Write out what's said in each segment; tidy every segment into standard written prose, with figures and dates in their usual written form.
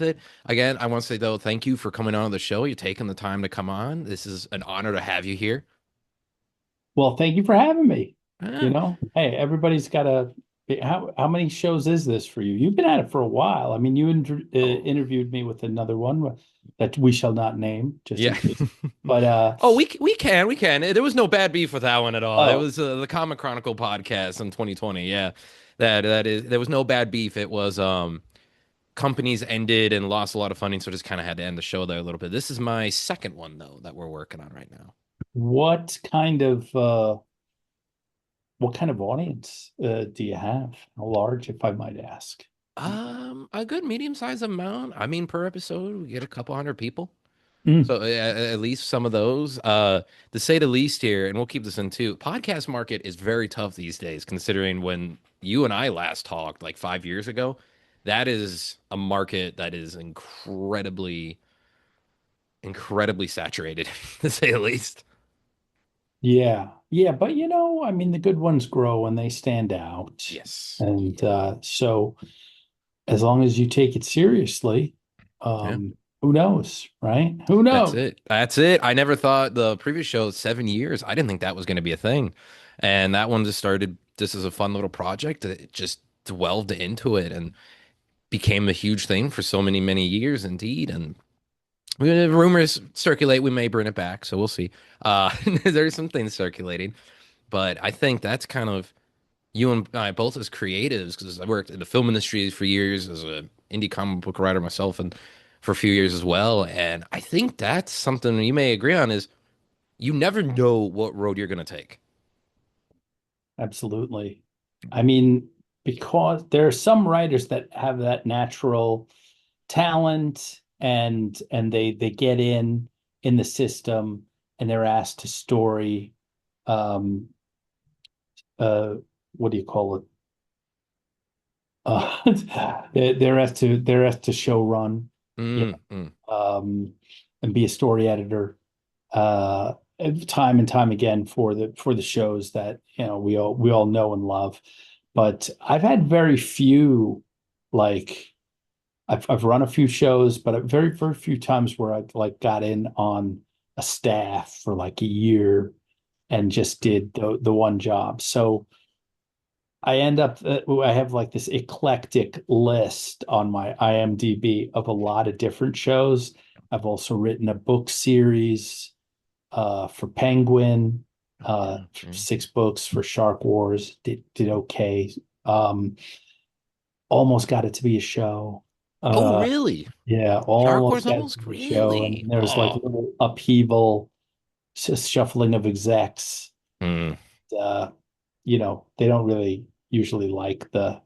it. Again, I want to say though, thank you for coming on the show. You're taking the time to come on. This is an honor to have you here. Well, thank you for having me. Ah, Hey, everybody's got a. How many shows is this for you? You've been at it for a while. I mean, you oh, interviewed me with another one that we shall not name, just in yeah. case. But Oh, we can. There was no bad beef with that one at all. It oh, was the Comic Chronicle podcast in 2020. Yeah, that is. There was no bad beef. It was companies ended and lost a lot of funding, so just kind of had to end the show there a little bit. This is my second one though that we're working on right now. what kind of uh, what kind of audience do you have? How large, if I might ask? A good medium-sized amount. I mean, per episode, we get a couple hundred people. Mm, So at least some of those, to say the least here, and we'll keep this in too. Podcast market is very tough these days, considering when you and I last talked like 5 years ago, that is a market that is incredibly saturated, to say the least. yeah, yeah, but I mean, the good ones grow and they stand out, Yes. and Yeah. so. As long as you take it seriously, Yeah. who knows, right? Who That's knows? it. That's it. I never thought the previous show, 7 years, I didn't think that was going to be a thing. And that one just started just as a fun little project. It just delved into it and became a huge thing for so many years indeed. And rumors circulate we may bring it back, so we'll see. There's some things circulating, but I think that's kind of you and I both as creatives, because I worked in the film industry for years as a indie comic book writer myself, and for a few years as well. And I think that's something you may agree on is you never know what road you're going to take. Absolutely. I mean, because there are some writers that have that natural talent and they get in the system and they're asked to story um uh what do you call it? They're asked to show run, you Mm, mm. and be a story editor uh time and time again for the shows that we all know and love. But I've had very few, like, I've run a few shows, but very few times where I've like got in on a staff for like a year and just did the one job. So I have like this eclectic list on my IMDb of a lot of different shows. I've also written a book series for Penguin, Yeah. Mm. 6 books for Shark Wars. Did okay. Um, Almost got it to be a show. Oh, Uh, really? yeah, Shark almost Wars got it almost to be a show. And really? there's like a Oh. little upheaval, shuffling of execs. Mm. Uh, they don't really usually like the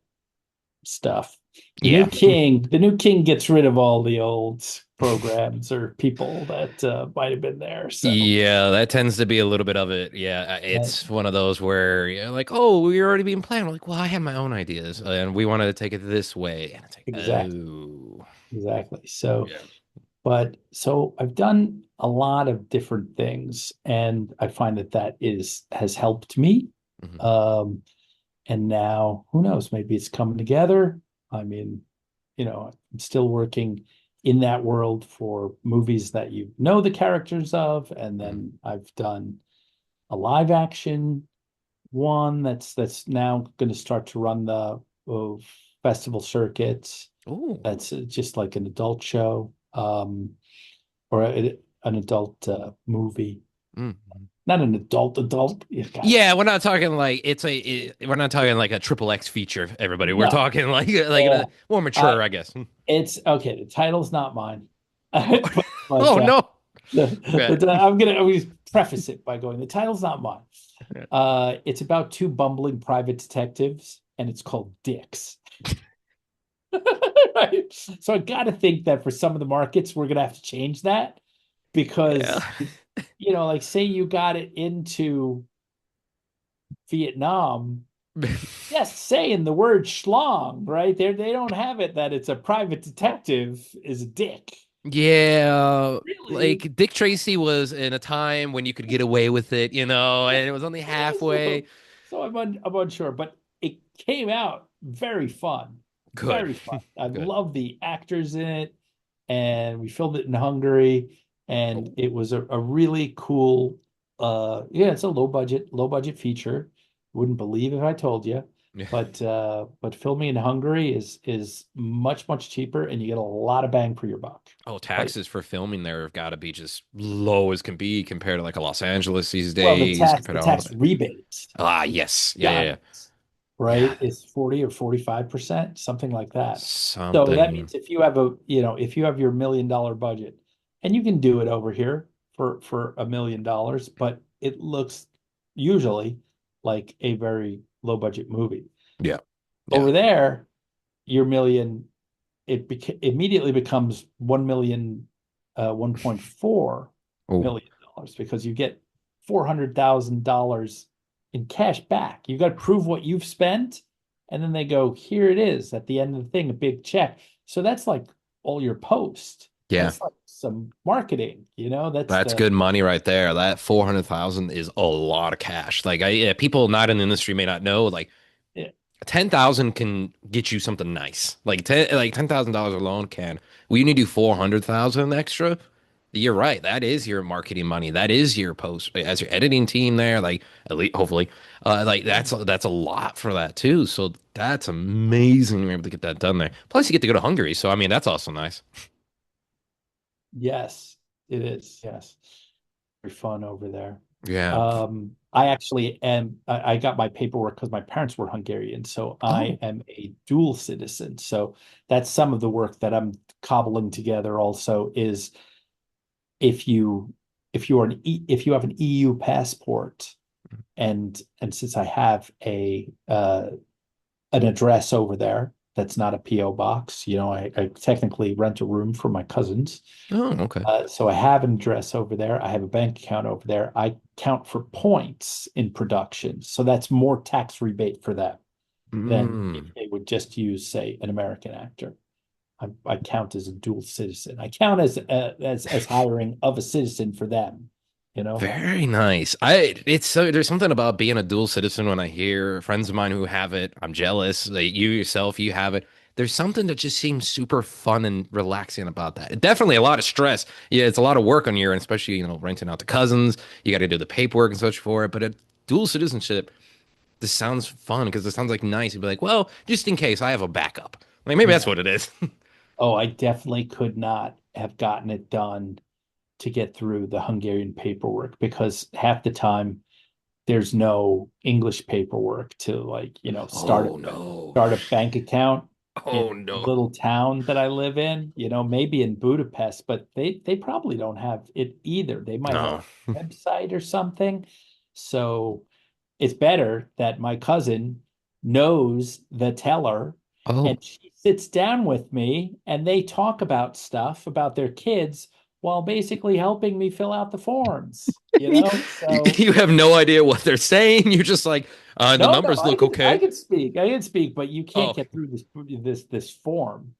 stuff. Yeah. The new king gets rid of all the old programs or people that might have been there. So Yeah, that tends to be a little bit of it. Yeah, uh, it's one of those where you're like, oh, we're already being planned. We're like, well, I have my own ideas, and we wanted to take it this way. And it's like, exactly, oh, exactly. So, yeah. so I've done a lot of different things, and I find that has helped me. Mhm. Um, and now, who knows? Maybe it's coming together. I mean, I'm still working in that world for movies that you know the characters of, and Mhm. then I've done a live action one that's now going to start to run the festival circuits. Oh, That's just like an adult show, or an adult movie. mm. Not an adult. Yeah, God, Yeah, we're not talking like we're not talking like a triple X feature, everybody. We're no. talking like Yeah, more I mature, I guess. it's okay. The title's not mine, Oh, but oh no. Okay. I'm gonna preface it by going, the title's not mine. It's about two bumbling private detectives, and it's called Dicks. Right? So I got to think that for some of the markets, we're gonna have to change that Yeah. because, like, say you got it into Vietnam, yes, saying the word schlong, right? They don't have it that it's a private detective is a dick. Yeah, Really? like Dick Tracy was in a time when you could get away with it, and it was only Yeah, halfway so I'm unsure, but it came out very fun, good. very fun. I Good. love the actors in it. and we filmed it in Hungary, and Oh, it was a really cool yeah, it's a low budget feature. Wouldn't believe if I told you. yeah. But filming in Hungary is much cheaper and you get a lot of bang for your buck. Oh, Like, taxes for filming there have got to be just low as can be compared to like a Los Angeles these well, days, compared the to all tax that. rebate Ah, yes. Yeah, yeah, on yeah. it, right, Yeah. is 40 or 45%, something like that. So that Something. means if you have if you have your $1 million budget, and you can do it over here for $1 million, but it looks usually like a very low budget movie. Yeah. Yeah. Over there, your million, immediately becomes 1 million, 1.4 Oh, million dollars, because you get $400,000 in cash back. You got to prove what you've spent, and then they go, here it is at the end of the thing, a big check. So that's like all your post. yeah. That's like some marketing, that's That's the good money right there. That 400,000 is a lot of cash. Like yeah, people not in the industry may not know, like yeah, 10,000 can get you something nice. Like $10,000 alone can. Well, you need to do 400,000 extra. You're right. That is your marketing money. That is your post as your editing team there. Like at least hopefully, like that's a lot for that too. So that's amazing. You're able to get that done there. Plus, you get to go to Hungary. So I mean, that's also nice. yes, it is. Yes. Very fun over there. Yeah. I actually I got my paperwork because my parents were Hungarian, so I Oh. am a dual citizen. So that's some of the work that I'm cobbling together also is if you if you have an EU passport, and since I have a an address over there that's not a PO box, I technically rent a room for my cousins. Oh. Okay. So I have an address over there. I have a bank account over there. I count for points in production. So that's more tax rebate for them than if Mm. they would just use, say, an American actor. I count as a dual citizen. I count as hiring of a citizen for them. Very nice. It's so there's something about being a dual citizen when I hear friends of mine who have it. I'm jealous. Like you yourself, you have it. There's something that just seems super fun and relaxing about that. Definitely a lot of stress. Yeah, it's a lot of work on your end, especially, renting out to cousins. You got to do the paperwork and such for it. But a dual citizenship, this sounds fun because it sounds like nice. You'd be like, well, just in case I have a backup. Like maybe that's Yeah. what it is. Oh, I definitely could not have gotten it done to get through the Hungarian paperwork, because half the time there's no English paperwork to, like, Oh no. start a bank account in Oh the no. little town that I live in, maybe in Budapest, but they probably don't have it either. They might have No. a website or something. So it's better that my cousin knows the teller, Oh. and she sits down with me and they talk about stuff about their kids while basically helping me fill out the forms. So You have no idea what they're saying. You're just like, the no, numbers look I okay. can speak. I can speak, but you can't Oh, get through this form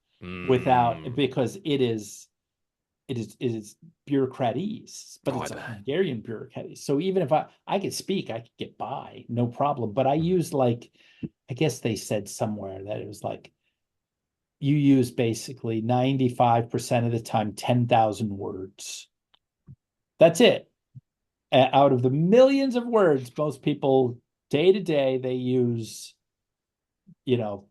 without, mm. because it is bureaucratese, but Oh, I it's a bet. Hungarian bureaucratese. So even if I could speak, I could get by, no problem. But I use, like, I guess they said somewhere that it was like you use basically 95% of the time 10,000 words. That's it. Out of the millions of words most people day to day they use,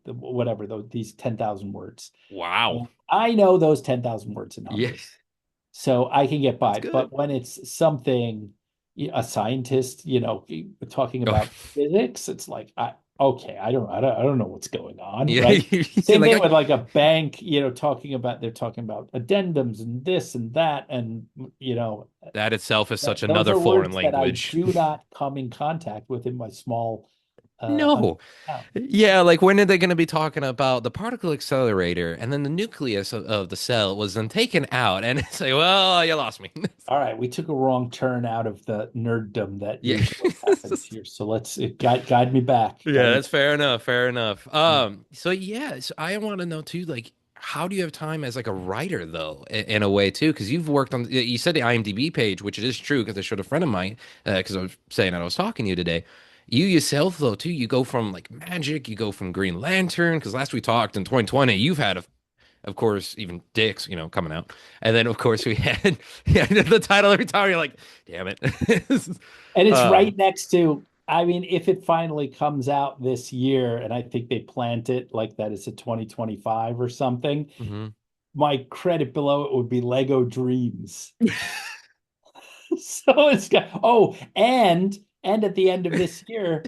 whatever these 10,000 words. Wow. And I know those 10,000 words in Hungary. Yes, So I can get that's by. good. But when it's something, a scientist, talking Oh, about physics, it's like, okay, I don't know what's going on, yeah. right? You're Same like, thing with like a bank, they're talking about addendums and this and that, and that itself is such those another are foreign words that I language. do not come in contact with in my small No. town. Yeah, like when are they going to be talking about the particle accelerator and then the nucleus of the cell was then taken out and it's like, well, you lost me. All right, we took a wrong turn out of the nerddom that Yeah. usually happens here. So let's guide me back. Yeah, Guide me. that's fair enough. Fair enough. Yeah. So yeah, so I want to know too, like, how do you have time as like a writer though, in a way too? Because you've worked on, you said the IMDb page, which it is true because I showed a friend of mine, because I was saying that I was talking to you today. You yourself though too, you go from like magic, you go from Green Lantern, because last we talked in 2020, you've had of course, even dicks, coming out. And then, of course, we had yeah, the title every time. You're like, damn it. And it's Um, right next to, I mean, if it finally comes out this year, and I think they plant it like that it's a 2025 or something, mhm. my credit below it would be Lego Dreams. So it's got, oh, and at the end of this year,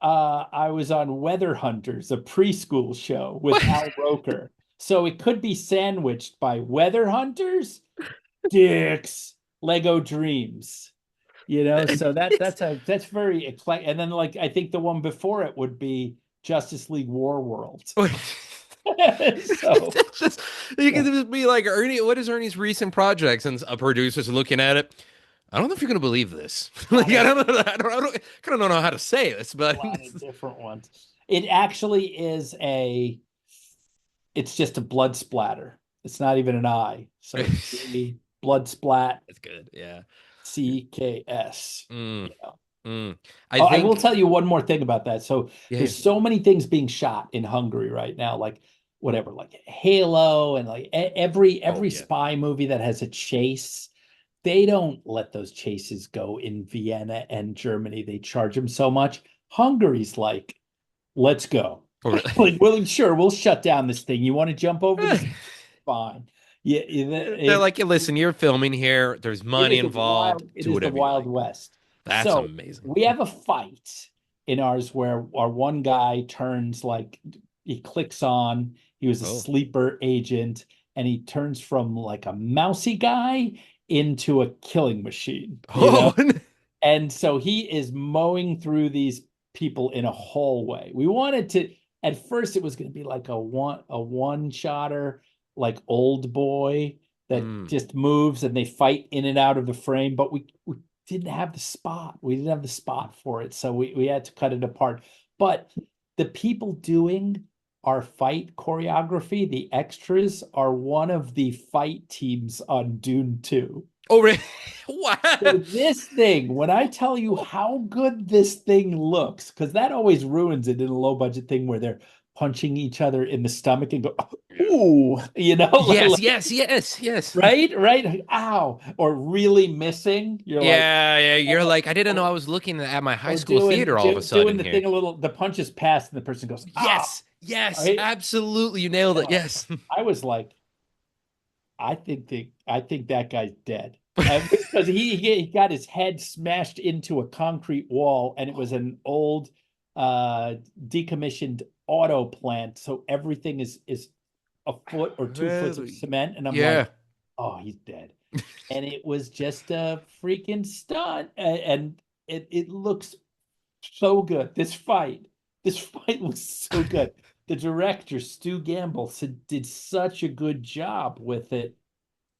I was on Weather Hunters, a preschool show with Al Roker. So it could be sandwiched by Weather Hunters, Dicks, Lego Dreams. So that's very eclectic. And then like I think the one before it would be Justice League War World. So It's just you can yeah, just be like Ernie. What is Ernie's recent projects? And a producer's looking at it. I don't know if you're gonna believe this. a Like lot of I kind of don't know how to say this, but different ones. It actually is it's just a blood splatter. It's not even an I. So it's B blood splat it's good. Yeah. CKS. Mm, You know. mm. I Oh, I will think. tell you one more thing about that. So Yeah, yeah. there's so many things being shot in Hungary right now, like whatever, like Halo and like Oh every yeah. spy movie that has a chase. They don't let those chases go in Vienna and Germany. They charge them so much. Hungary's like, let's go. Oh, really? Like, well, sure, we'll shut down this thing. You want to jump over this? Fine. Yeah, They're like, "Yeah, listen, you're filming here. There's it money is the involved. wild, it Do is the whatever you Wild like." West. That's So amazing. we have a fight in ours where our one guy turns like he clicks on, he was a Oh. sleeper agent, and he turns from like a mousy guy into a killing machine. Oh. And so he is mowing through these people in a hallway. We wanted to, at first it was going to be like a one shotter, like Old Boy that Mm. just moves and they fight in and out of the frame, but we didn't have the spot. We didn't have the spot for it. So we had to cut it apart. But the people doing our fight choreography, the extras, are one of the fight teams on Dune 2. Oh, really? Wow. So this thing, when I tell you how good this thing looks, because that always ruins it in a low budget thing where they're punching each other in the stomach and go, ooh, Yes, yes, yes, yes. right, like, ow, or really missing. You're like, Yeah, yeah. and You're like, like, I didn't know I was looking at my high or school theater all of a doing sudden the here. thing a little, the punch is passed and the person goes, ow, Yes, yes, right? absolutely. You nailed it. Yes. I was like, I think that guy's dead. Because he got his head smashed into a concrete wall, and it was an old decommissioned auto plant. So everything is a foot or 2 foot of Really? cement, and I'm Yeah. like, oh, he's dead. And it was just a freaking stunt, and it looks so good. This fight looks so good. The director Stu Gamble did such a good job with it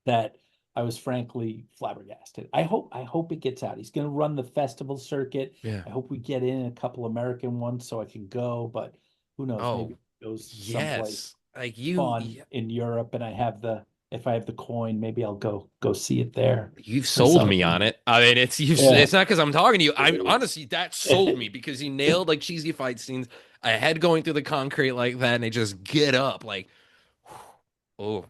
that I was frankly flabbergasted. I hope it gets out. He's going to run the festival circuit. Yeah. I hope we get in a couple American ones so I can go, but who knows? Maybe Oh, it goes someplace yes. Like you, fun in Europe and I have the if I have the coin, maybe I'll go see it there you've or sold me something. on it. I mean, Yeah. it's not because I'm talking to you. I'm honestly that sold me because you nailed like cheesy fight scenes. A head going through the concrete like that, and they just get up like, oh,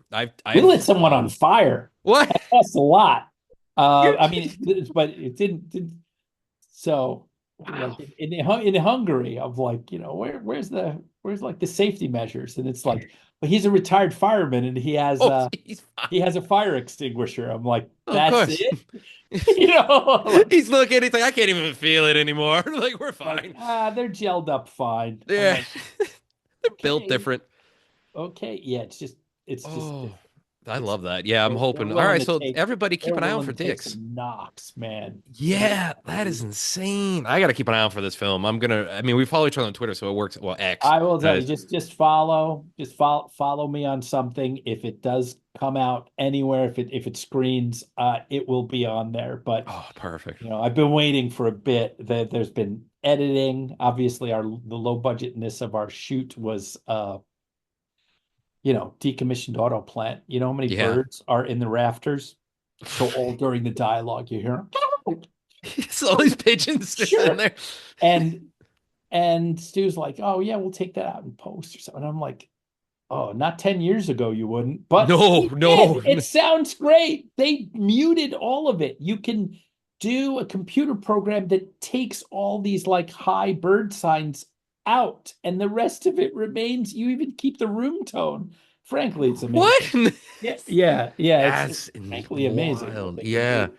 We lit I've someone on fire. what? That costs a lot. You're I mean, but it didn't. So, wow. like in Hungary, of like, where's like the safety measures? And it's like, but he's a retired fireman and he has Oh, uh he's fine. he has a fire extinguisher. I'm like, Of that's course. it, like, He's looking. He's like, I can't even feel it anymore. Like we're like fine. they're gelled up fine. I'm Yeah, like, they're built okay, different. okay, yeah, it's just Oh, different. I It's love that. Yeah, I'm they're hoping. All willing right, to so take everybody keep they're an eye out willing for to take dicks. some knocks, man. Yeah, that is insane. I got to keep an eye out for this film. I mean, we follow each other on Twitter, so it works. Well, X. I will tell Uh, you, just follow me on something. If it does come out anywhere, if it screens, it will be on there. But oh, perfect. I've been waiting for a bit. There's been editing. Obviously, the low budgetness of our shoot was decommissioned auto plant. You know how many Yeah. birds are in the rafters? So all during the dialogue, you hear, So all these pigeons just in sure. there. And Stu's like, oh yeah, we'll take that out in post or something. And I'm like, Oh, not 10 years ago, you wouldn't, but No, we no. did. It sounds great. They muted all of it. You can do a computer program that takes all these like high bird signs out, and the rest of it remains. You even keep the room tone. Frankly, it's amazing. What? Yeah, yeah, yeah. It's That's frankly amazing what wild. they can Yeah. do.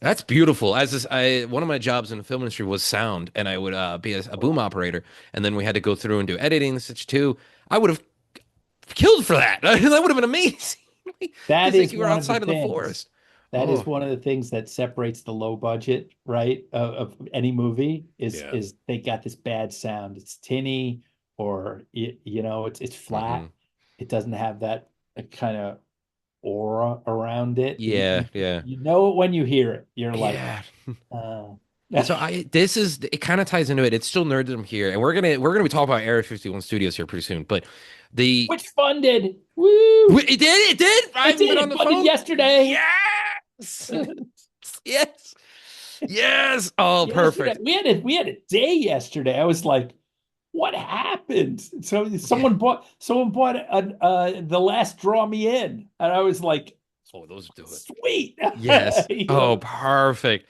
That's beautiful. As this, one of my jobs in the film industry was sound, and I would be a boom operator, and then we had to go through and do editing and such too. I would have killed for that. That would have been amazing. That Because like is you were one of the outside in the things. forest. That is Oh, one of the things that separates the low budget, right, of any movie yeah. is they got this bad sound. It's tinny or it's flat. Hmm. It doesn't have that kind of aura around it. Yeah, yeah, You know it when you hear it. You're like, yeah. uh, So this is it kind of ties into it. It's still nerddom here, and we're gonna be talking about Area 51 Studios here pretty soon. But the which funded. Woo! it did. I It haven't been did. on It the funded phone. yesterday. Yes, yes, yes. Oh, Yesterday. perfect. We had a day yesterday. I was like, what happened? So Yeah. someone bought the last draw me in, and I was like, Oh, those do it. sweet. Yes. You Oh, know, perfect.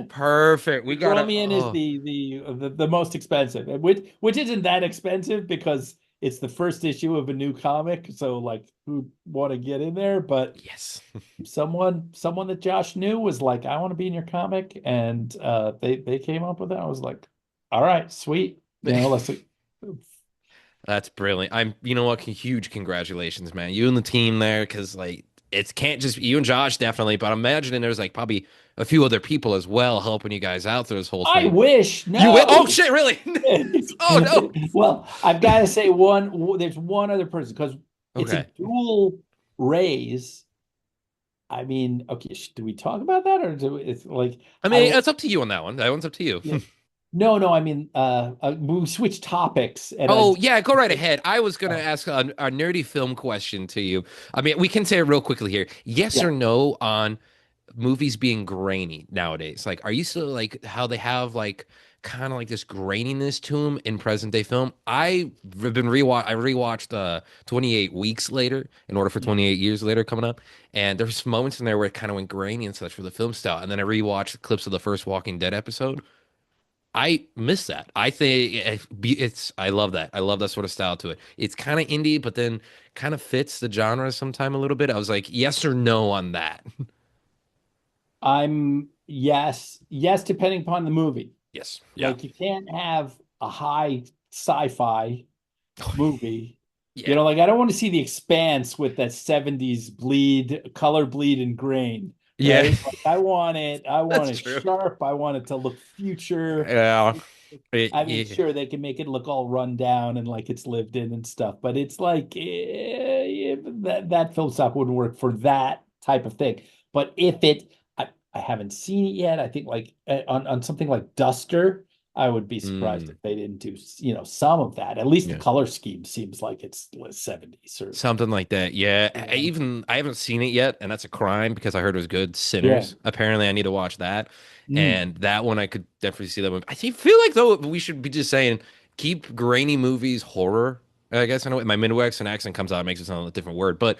Perfect. We the draw gotta. me in is Oh, the most expensive, which isn't that expensive because it's the first issue of a new comic. So like, who want to get in there? But yes. someone that Josh knew was like, I want to be in your comic, and they came up with it. I was like, all right, sweet. Let's. That's brilliant. You know what? Huge congratulations, man. You and the team there, because like it can't just be you and Josh definitely, but I'm imagining there's like probably a few other people as well helping you guys out through this whole I thing. wish You win? Oh no. shit! Really? Oh no. Well, I've got to say there's one other person because it's a Okay. dual raise. I mean, okay, do we talk about that or it's like I I mean, it's up to you on that one. That one's up to you. yeah. No, I mean, we switch topics and Oh yeah, go right ahead. I was gonna ask a nerdy film question to you. I mean, we can say it real quickly here. Yes yeah. or no on movies being grainy nowadays? Like, are you still like how they have like kind of like this graininess to them in present day film? I rewatched 28 Weeks Later in order for 28 Years Later coming up, and there's moments in there where it kind of went grainy and such for the film style. And then I rewatched clips of the first Walking Dead episode. I miss that. I think I love that. I love that sort of style to it. It's kind of indie, but then kind of fits the genre sometime a little bit. I was like, yes or no on that. I'm yes, depending upon the movie. Yes. Yeah. Like you can't have a high sci-fi movie. Yeah. Like I don't want to see The Expanse with that 70s color bleed and grain, Yeah. right? Like I want That's it true. sharp. I want it to look future. Yeah. I mean, Yeah. sure, they can make it look all run down and like it's lived in and stuff, but it's like that film stock wouldn't work for that type of thing. But I haven't seen it yet. I think like on something like Duster, I would be surprised Mm, if they didn't do some of that. At least the yeah. color scheme seems like it's 70s or Something like that. Yeah. you know. I haven't seen it yet, and that's a crime because I heard it was good. Yeah. Sinners. Apparently, I need to watch that. Mm. And that one I could definitely see that one. feel like though we should be just saying keep grainy movies horror. I guess I know my Midwestern accent comes out, it makes it sound like a different word, but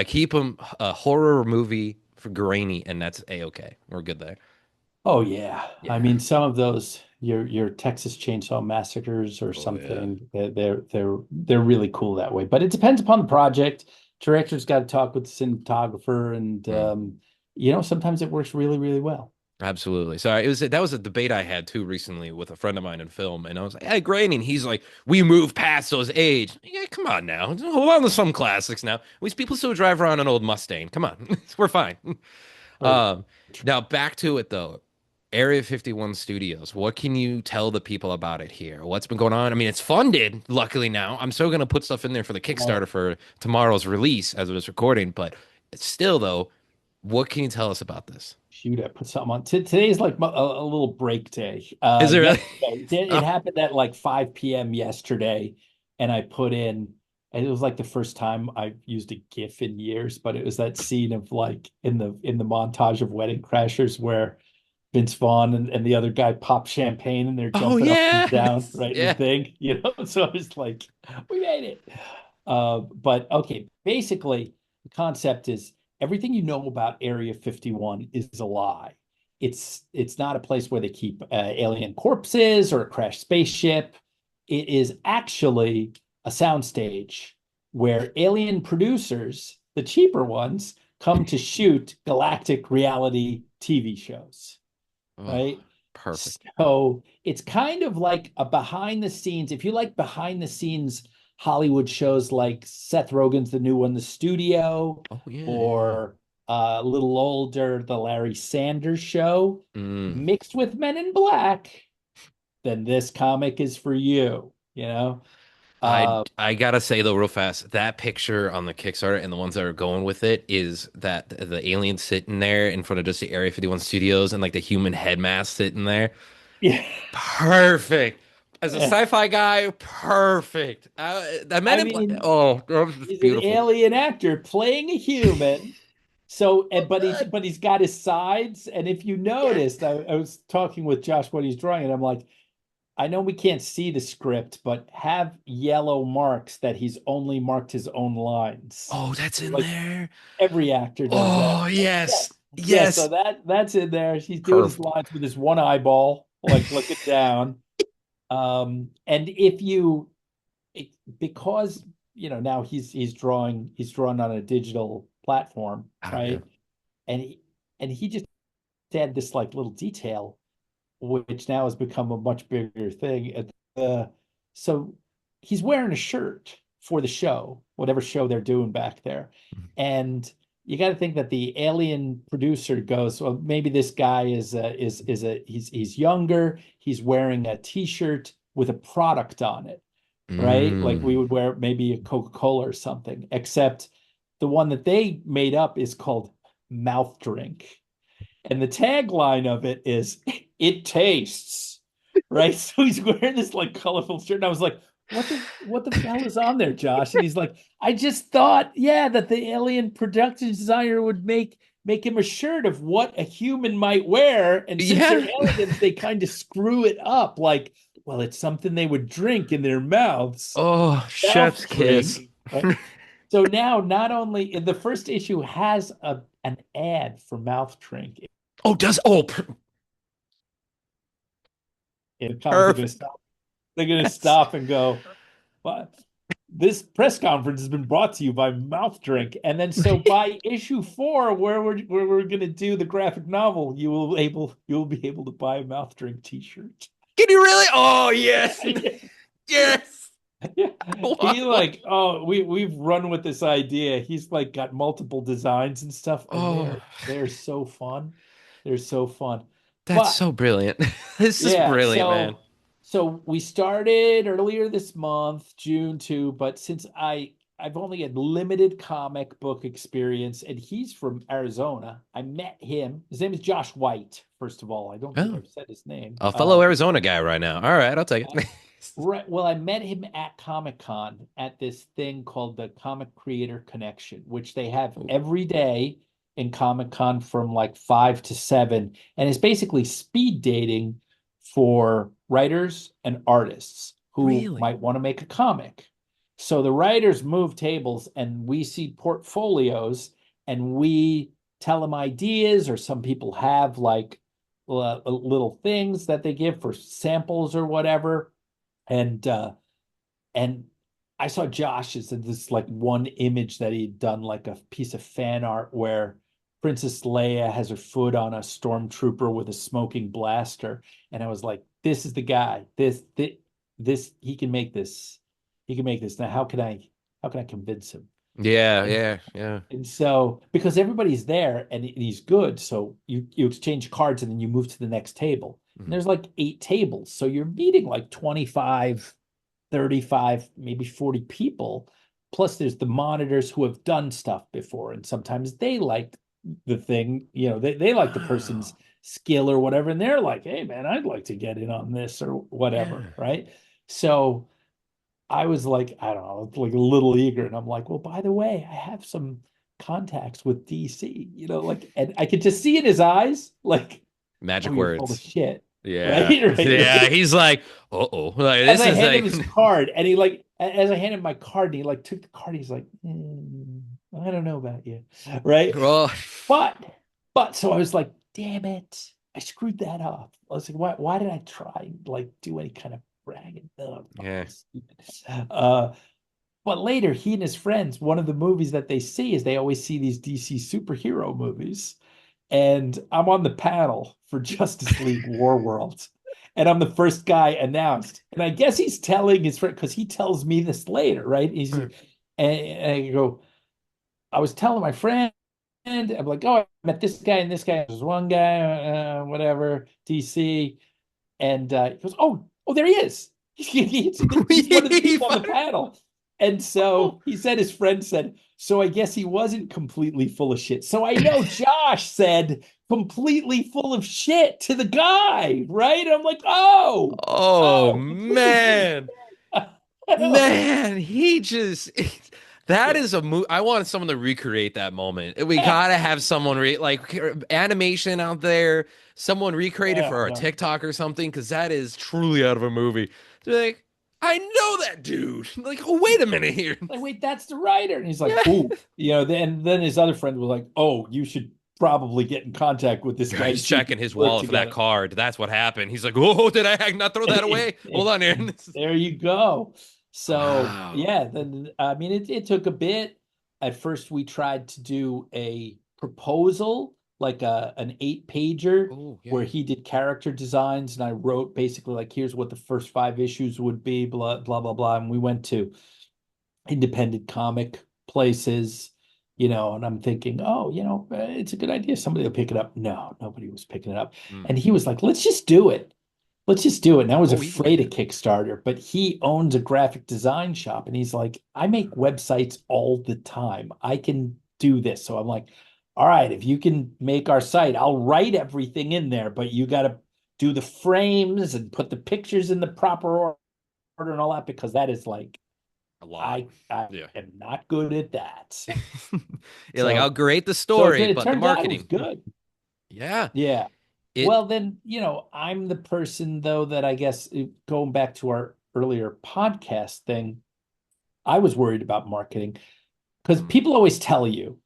keep them a horror movie for grainy, and that's a-okay. We're good there. Oh yeah. I Yeah. mean, some of those your Texas Chainsaw Massacres or Oh yeah. something, they're really cool that way. But it depends upon the project. Director's got to talk with the cinematographer, and Mm. sometimes it works really, really well. Absolutely. So that was a debate I had too recently with a friend of mine in film, and I was like, "Hey, Granny," and he's like, "We move past those age." Yeah, come on now, hold on to some classics now. We people still drive around an old Mustang. Come on, we're fine. True. Um, Now back to it though. Area 51 Studios. What can you tell the people about it here? What's been going on? I mean, it's funded, luckily now. I'm still gonna put stuff in there for the Kickstarter Oh, for tomorrow's release as of this recording, but it's still though, what can you tell us about this? shoot, I put something on. Today's like a little break day. Is it really? Yesterday, it Oh, happened at like 5 p.m. yesterday, and I put in, and it was like the first time I've used a GIF in years, but it was that scene of like in the montage of Wedding Crashers where Vince Vaughn and the other guy pop champagne and they're oh jumping up and yeah. down right in the Yeah. thing. So I was like, we made it. But okay, basically, the concept is everything you know about Area 51 is a lie. It's not a place where they keep alien corpses or a crashed spaceship. It is actually a soundstage where alien producers, the cheaper ones, come to shoot galactic reality TV shows, Oh, right? perfect. So it's kind of like a behind the scenes. If you like behind the scenes Hollywood shows like Seth Rogen's the new one, The Studio, Oh yeah, yeah. or a little older, the Larry Sanders Show, Mm. mixed with Men in Black, then this comic is for you, you know? Uh, I gotta say though, real fast, that picture on the Kickstarter and the ones that are going with it is that the alien sitting there in front of just the Area 51 studios and like the human head mask sitting there. yeah. Perfect. As a sci-fi guy, perfect. I meant I it. mean, Oh, that was just he's an beautiful. alien actor playing a human. So, Oh, but God. he's got his sides. And if you Yes. noticed, I was talking with Josh what he's drawing, and I'm like, I know we can't see the script, but have yellow marks that he's only marked his own lines. Oh, that's in Like there. every actor does that. Oh, Yeah. yes. Yeah, so Yes. that's in there. He's doing his Perfect. lines with his one eyeball, like looking down. And if you it, because now he's drawn on a digital platform, Oh, yeah. right? And he just had this like little detail which now has become a much bigger thing at the so he's wearing a shirt for the show, whatever show they're doing back there. And you got to think that the alien producer goes, well, maybe this guy he's younger, he's wearing a t-shirt with a product on it, right? Like we Mm. would wear maybe a Coca-Cola or something, except the one that they made up is called mouth drink. And the tagline of it is "It tastes," right? So he's wearing this like colorful shirt, and I was like, "What the hell is on there, Josh?" And he's like, "I just thought, yeah, that the alien production designer would make him a shirt of what a human might wear, and since they're Yeah. aliens, they kind of screw it up, like, well, it's something they would drink in their mouths, Oh, mouth chef's kiss. drink, right?" So now, not only the first issue has an ad for mouth drink. Oh, does oh In comics, they're going to perfect. stop. They're going to Yes. stop and go, "Well, this press conference has been brought to you by Mouth Drink." And then, so by issue 4, where we're going to do the graphic novel, you'll be able to buy a Mouth Drink T-shirt. Can you really? Oh, Yeah, yes. yeah, Yes. yeah. I want He one. like, oh, we've run with this idea. He's like got multiple designs and stuff, and Oh, they're so fun. They're so fun. that's But so brilliant. This is yeah, brilliant, man. so we started earlier this month, June 2, but since I've only had limited comic book experience, and he's from Arizona. I met him. His name is Josh White, first of all. I don't think Oh, I've said his name. a fellow Arizona guy right now. All right, I'll take it. Right. Well, I met him at Comic Con at this thing called the Comic Creator Connection, which they have Oh, every day in Comic Con from like 5 to 7. And it's basically speed dating for writers and artists who really? might want to make a comic. So the writers move tables and we see portfolios and we tell them ideas, or some people have like little things that they give for samples or whatever. And I saw Josh's and this like one image that he'd done, like a piece of fan art where Princess Leia has her foot on a stormtrooper with a smoking blaster. And I was like, this is the guy. This he can make this. He can make this. Now how can I convince him? Yeah, And yeah, yeah. and so because everybody's there and he's good, so you exchange cards and then you move to the next table. And Mhm. there's like 8 tables. So you're meeting like 25, 35, maybe 40 people. Plus, there's the monitors who have done stuff before, and sometimes they like the thing, they like the person's Oh, skill or whatever, and they're like, hey man, I'd like to get in on this or whatever, yeah. right? So I was like, I don't know, like a little eager, and I'm like, well, by the way, I have some contacts with DC, like, and I could just see in his eyes, like, oh, Magic you're full of words. shit. right? Yeah. Yeah. Right. He's like, uh-oh. Like As this I is hand him like his card, and he like, as I handed him my card, and he like took the card. He's like, I don't know about you, right? well, But, so I was like, damn it, I screwed that up. I was like, why did I try and like do any kind of bragging? Oh, yeah. fucking stupid. Uh, but later, he and his friends, one of the movies that they see is they always see these DC superhero movies. And I'm on the panel for Justice League War World. And I'm the first guy announced. And I guess he's telling his friend, because he tells me this later, right? And I go, I was telling my friend, I'm like, oh, I met this guy and this guy. There's one guy, whatever, DC. And he goes, oh, there he is. He's one of the He people on the fired- panel. And so he said, his friend said, so I guess he wasn't completely full of shit. So I know Josh said completely full of shit to the guy, right? And I'm like, Oh completely full of man. shit. Man, he just that is a move. I want someone to recreate that moment. We gotta have someone like animation out there, someone recreate it for our No. TikTok or something, because that is truly out of a movie. To be like, I know that dude. Like, oh, wait a minute here. Like, wait, that's the writer. And he's like, Yeah. ooh, then his other friend was like, oh, you should probably get in contact with this Yeah, guy to he's see if you checking his work wallet for that together. card. That's what happened. He's like, oh, did I not throw that away? Hold on, Aaron. There you go. So Wow. yeah, then I mean it took a bit. At first we tried to do a proposal, like an 8-pager Oh, where yeah. he did character designs and I wrote basically like here's what the first 5 issues would be, blah blah blah blah. And we went to independent comic places, and I'm thinking, oh, it's a good idea. Somebody will pick it up. No, nobody was picking it up. Mm. And he was like, let's just do it. Let's just do it. And I was Oh, we can get afraid of there. Kickstarter, but he owns a graphic design shop and he's like, I make websites all the time. I can do this. So I'm like, all right, if you can make our site, I'll write everything in there, but you got to do the frames and put the pictures in the proper order and all that because that is like A lot. I Yeah. am not good at that. You're like, I'll So create the so story, it but the turns out it was marketing. good. Yeah. Yeah. It Well, then, I'm the person though that I guess going back to our earlier podcast thing, I was worried about marketing because mm, people always tell you,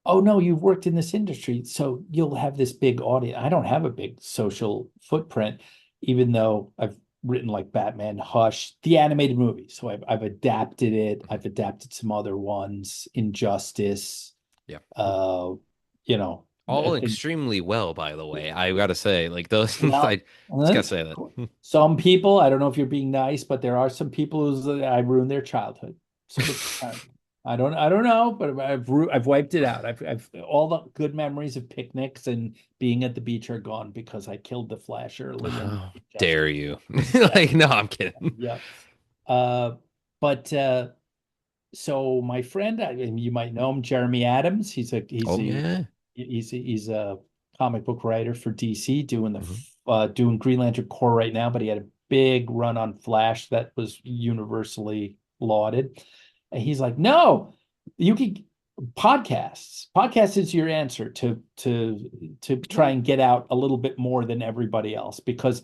oh no, you've worked in this industry, so you'll have this big audience. I don't have a big social footprint, even though I've written like Batman, Hush, the animated movie. So I've adapted it. mhm. I've adapted some other ones, Injustice, Yeah. uh, you know, All things. extremely well, by the way. I gotta say, like those Well, I just gotta say that. some people, I don't know if you're being nice, but there are some people who's I ruined their childhood. So I don't know, but I've wiped it out. I've all the good memories of picnics and being at the beach are gone because I killed the Flash early and How it just dare you? was sad. Like, no, I'm kidding. Yeah. Uh, but so my friend, and you might know him, Jeremy Adams. Oh yeah. He's a comic book writer for DC, Mhm. doing Green Lantern Corps right now. But he had a big run on Flash that was universally lauded. And he's like, no, you can podcasts. Podcast is your answer to try Yeah. and get out a little bit more than everybody else because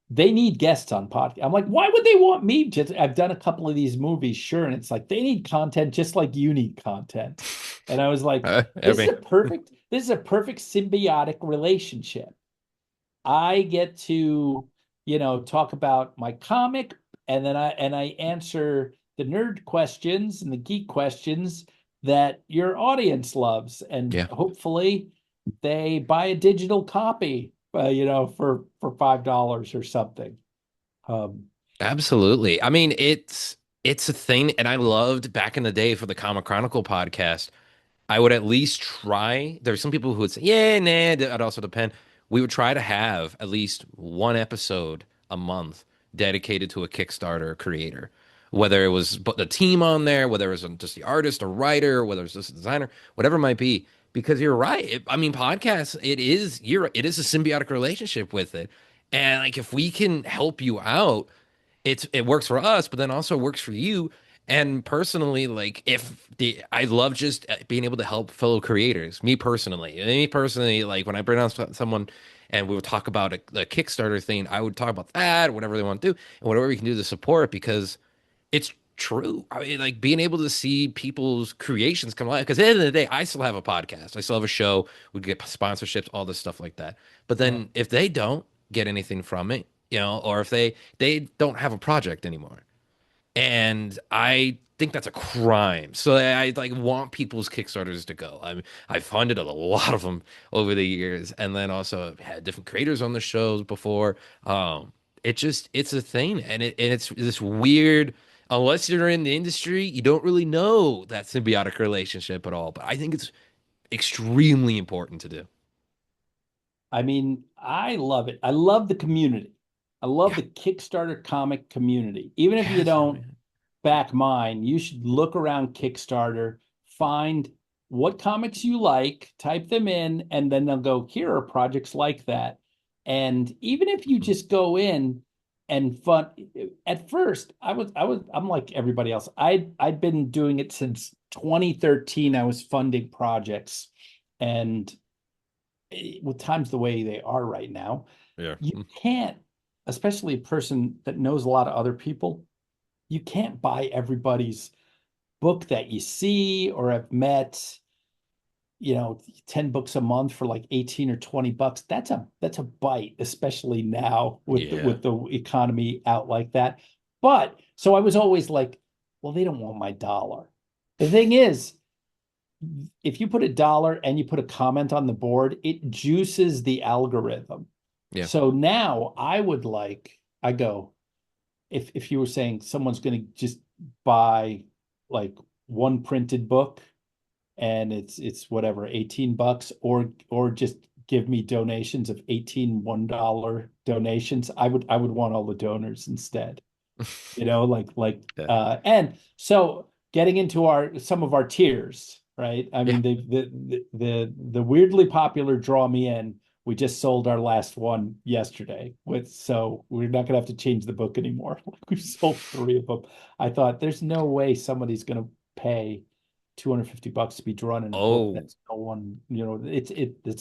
they need guests on podcast. I'm like, why would they want me? I've done a couple of these movies, sure, and it's like they need content just like you need content. And I was like, I mean, this is a perfect symbiotic relationship. I get to, talk about my comic, and then I answer the nerd questions and the geek questions that your audience loves, and yeah. hopefully they buy a digital copy, for $5 or something. Um, Absolutely. I mean, it's a thing, and I loved back in the day for the Comic Chronicle podcast. I would at least try. There's some people who would say, yeah, nah, it also depend. We would try to have at least one episode a month dedicated to a Kickstarter creator, whether it was but the team on there, whether it was just the artist or writer, whether it's just a designer, whatever it might be. Because you're right. I mean, podcasts, it is a symbiotic relationship with it. And like if we can help you out, it works for us, but then also works for you. And personally, like if the I love just being able to help fellow creators. Me personally, like when I bring on someone and we would talk about a Kickstarter thing. I would talk about that, whatever they want to do, and whatever we can do to support it because it's true. I mean, like being able to see people's creations come alive. Because at the end of the day, I still have a podcast. I still have a show. We get sponsorships, all this stuff like that. But Right. then if they don't get anything from it, or if they don't have a project anymore, and I think that's a crime. So I like want people's Kickstarters to go. I've funded a lot of them over the years, and then also I've had different creators on the shows before. It's a thing, and it's this weird. Unless you're in the industry, you don't really know that symbiotic relationship at all. But I think it's extremely important to do. I mean, I love it. I love the community. I love Yeah. the Kickstarter comic community. Even if you Yes, I don't mean, back mine, you should look around Kickstarter, find what comics you like, type them in, and then they'll go, here are projects like that. And even if you just go in and fund, at first, I'm like everybody else. I'd been doing it since 2013. I was funding projects, and with times the way they are right now, yeah. you can't, especially a person that knows a lot of other people, you can't buy everybody's book that you see or have met, 10 books a month for like 18 or 20 bucks. That's a bite, especially now with the Yeah. with the economy out like that. But so I was always like, well, they don't want my dollar. The thing is, if you put $1 and you put a comment on the board, it juices the algorithm. Yeah. So now I go, if you were saying someone's going to just buy like one printed book and it's whatever, 18 bucks, or just give me donations of 18 $1 donations, I would want all the donors instead. Yeah. And so getting into our some of our tiers, right? I Yeah. mean, the weirdly popular Draw Me In, we just sold our last one yesterday with, so we're not gonna have to change the book anymore. Like, we've sold three of them. I thought there's no way somebody's gonna pay $250 to be drawn in a book Oh. that's no one, it's a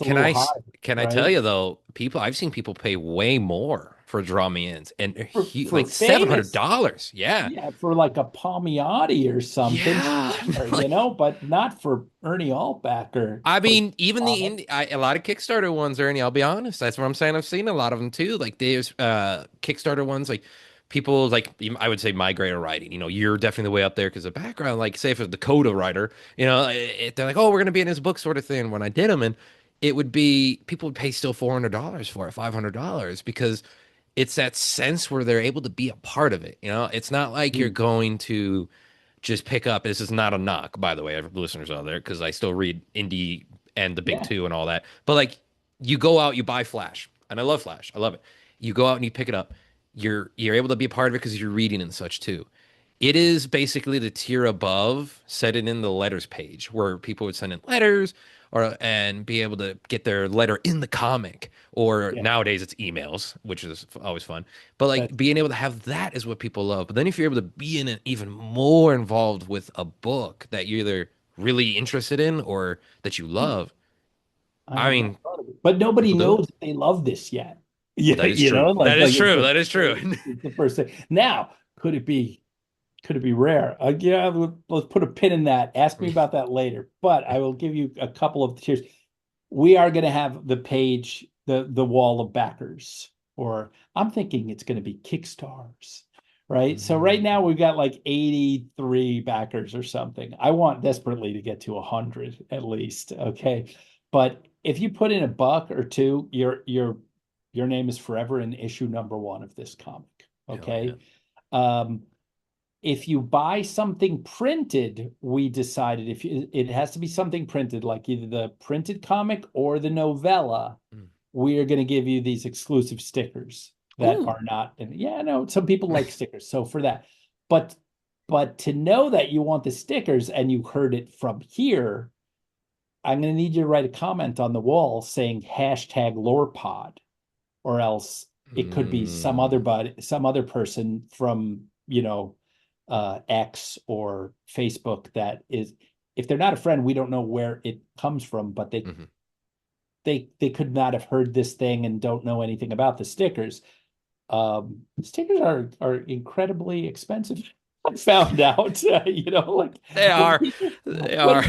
Can little I high, can I tell right? you though, I've seen people pay way more for draw me ins and they're For like seven hundred famous. dollars. Yeah. Yeah, for like a Palmiotti or something, Yeah. sure, Like but not for Ernie Altbacker I for mean, even the comic. indie, a lot of Kickstarter ones, Ernie, I'll be honest. That's what I'm saying. I've seen a lot of them too. Like there's Kickstarter ones, like people like I would say my grade of writing. You're definitely way up there because the background, like say if it's the Dakota writer, they're like, oh, we're gonna be in his book sort of thing. When I did them, and it would be people would pay still $400 for it, $500 because it's that sense where they're able to be a part of it. It's not like you're Mm, going to just pick up. This is not a knock, by the way, listeners out there, because I still read indie and the big yeah. two and all that. But like, you go out, you buy Flash, and I love Flash. I love it. You go out and you pick it up. You're able to be a part of it because you're reading and such too. It is basically the tier above, set it in the letters page where people would send in letters or and be able to get their letter in the comic. Or Yeah. nowadays it's emails, which is always fun. But like That's being able to have that is what people love. But then if you're able to be in it even more involved with a book that you're either really interested in or that you hmm, love, I I had not mean, thought of it. But nobody people do it. knows they love this yet. Yeah, That is true. like That is it's true. the That is true. it's the first thing. Now, could it be rare? Yeah, let's put a pin in that. Ask me about that later. But I will give you a couple of tiers. We are going to have the page, the wall of backers, or I'm thinking it's going to be Kickstars, right? So right now Mm. we've got like 83 backers or something. I want desperately to get to 100 at least. Okay. But if you put in a buck or two, your name is forever in issue number one of this comic. Hell yeah. Okay. Um, if you buy something printed, we decided if it has to be something printed, like either the printed comic or the novella, Mm. we are going to give you these exclusive stickers that Ooh. are not. And yeah, no, some people like stickers. So for that, but to know that you want the stickers and you heard it from here, I'm going to need you to write a comment on the wall saying hashtag LorePod, or else it could be Mm. some other person from, X or Facebook that is, if they're not a friend, we don't know where it comes from, but they Mhm. they could not have heard this thing and don't know anything about the stickers. Stickers are incredibly expensive. I found out, like They when are. people, They are.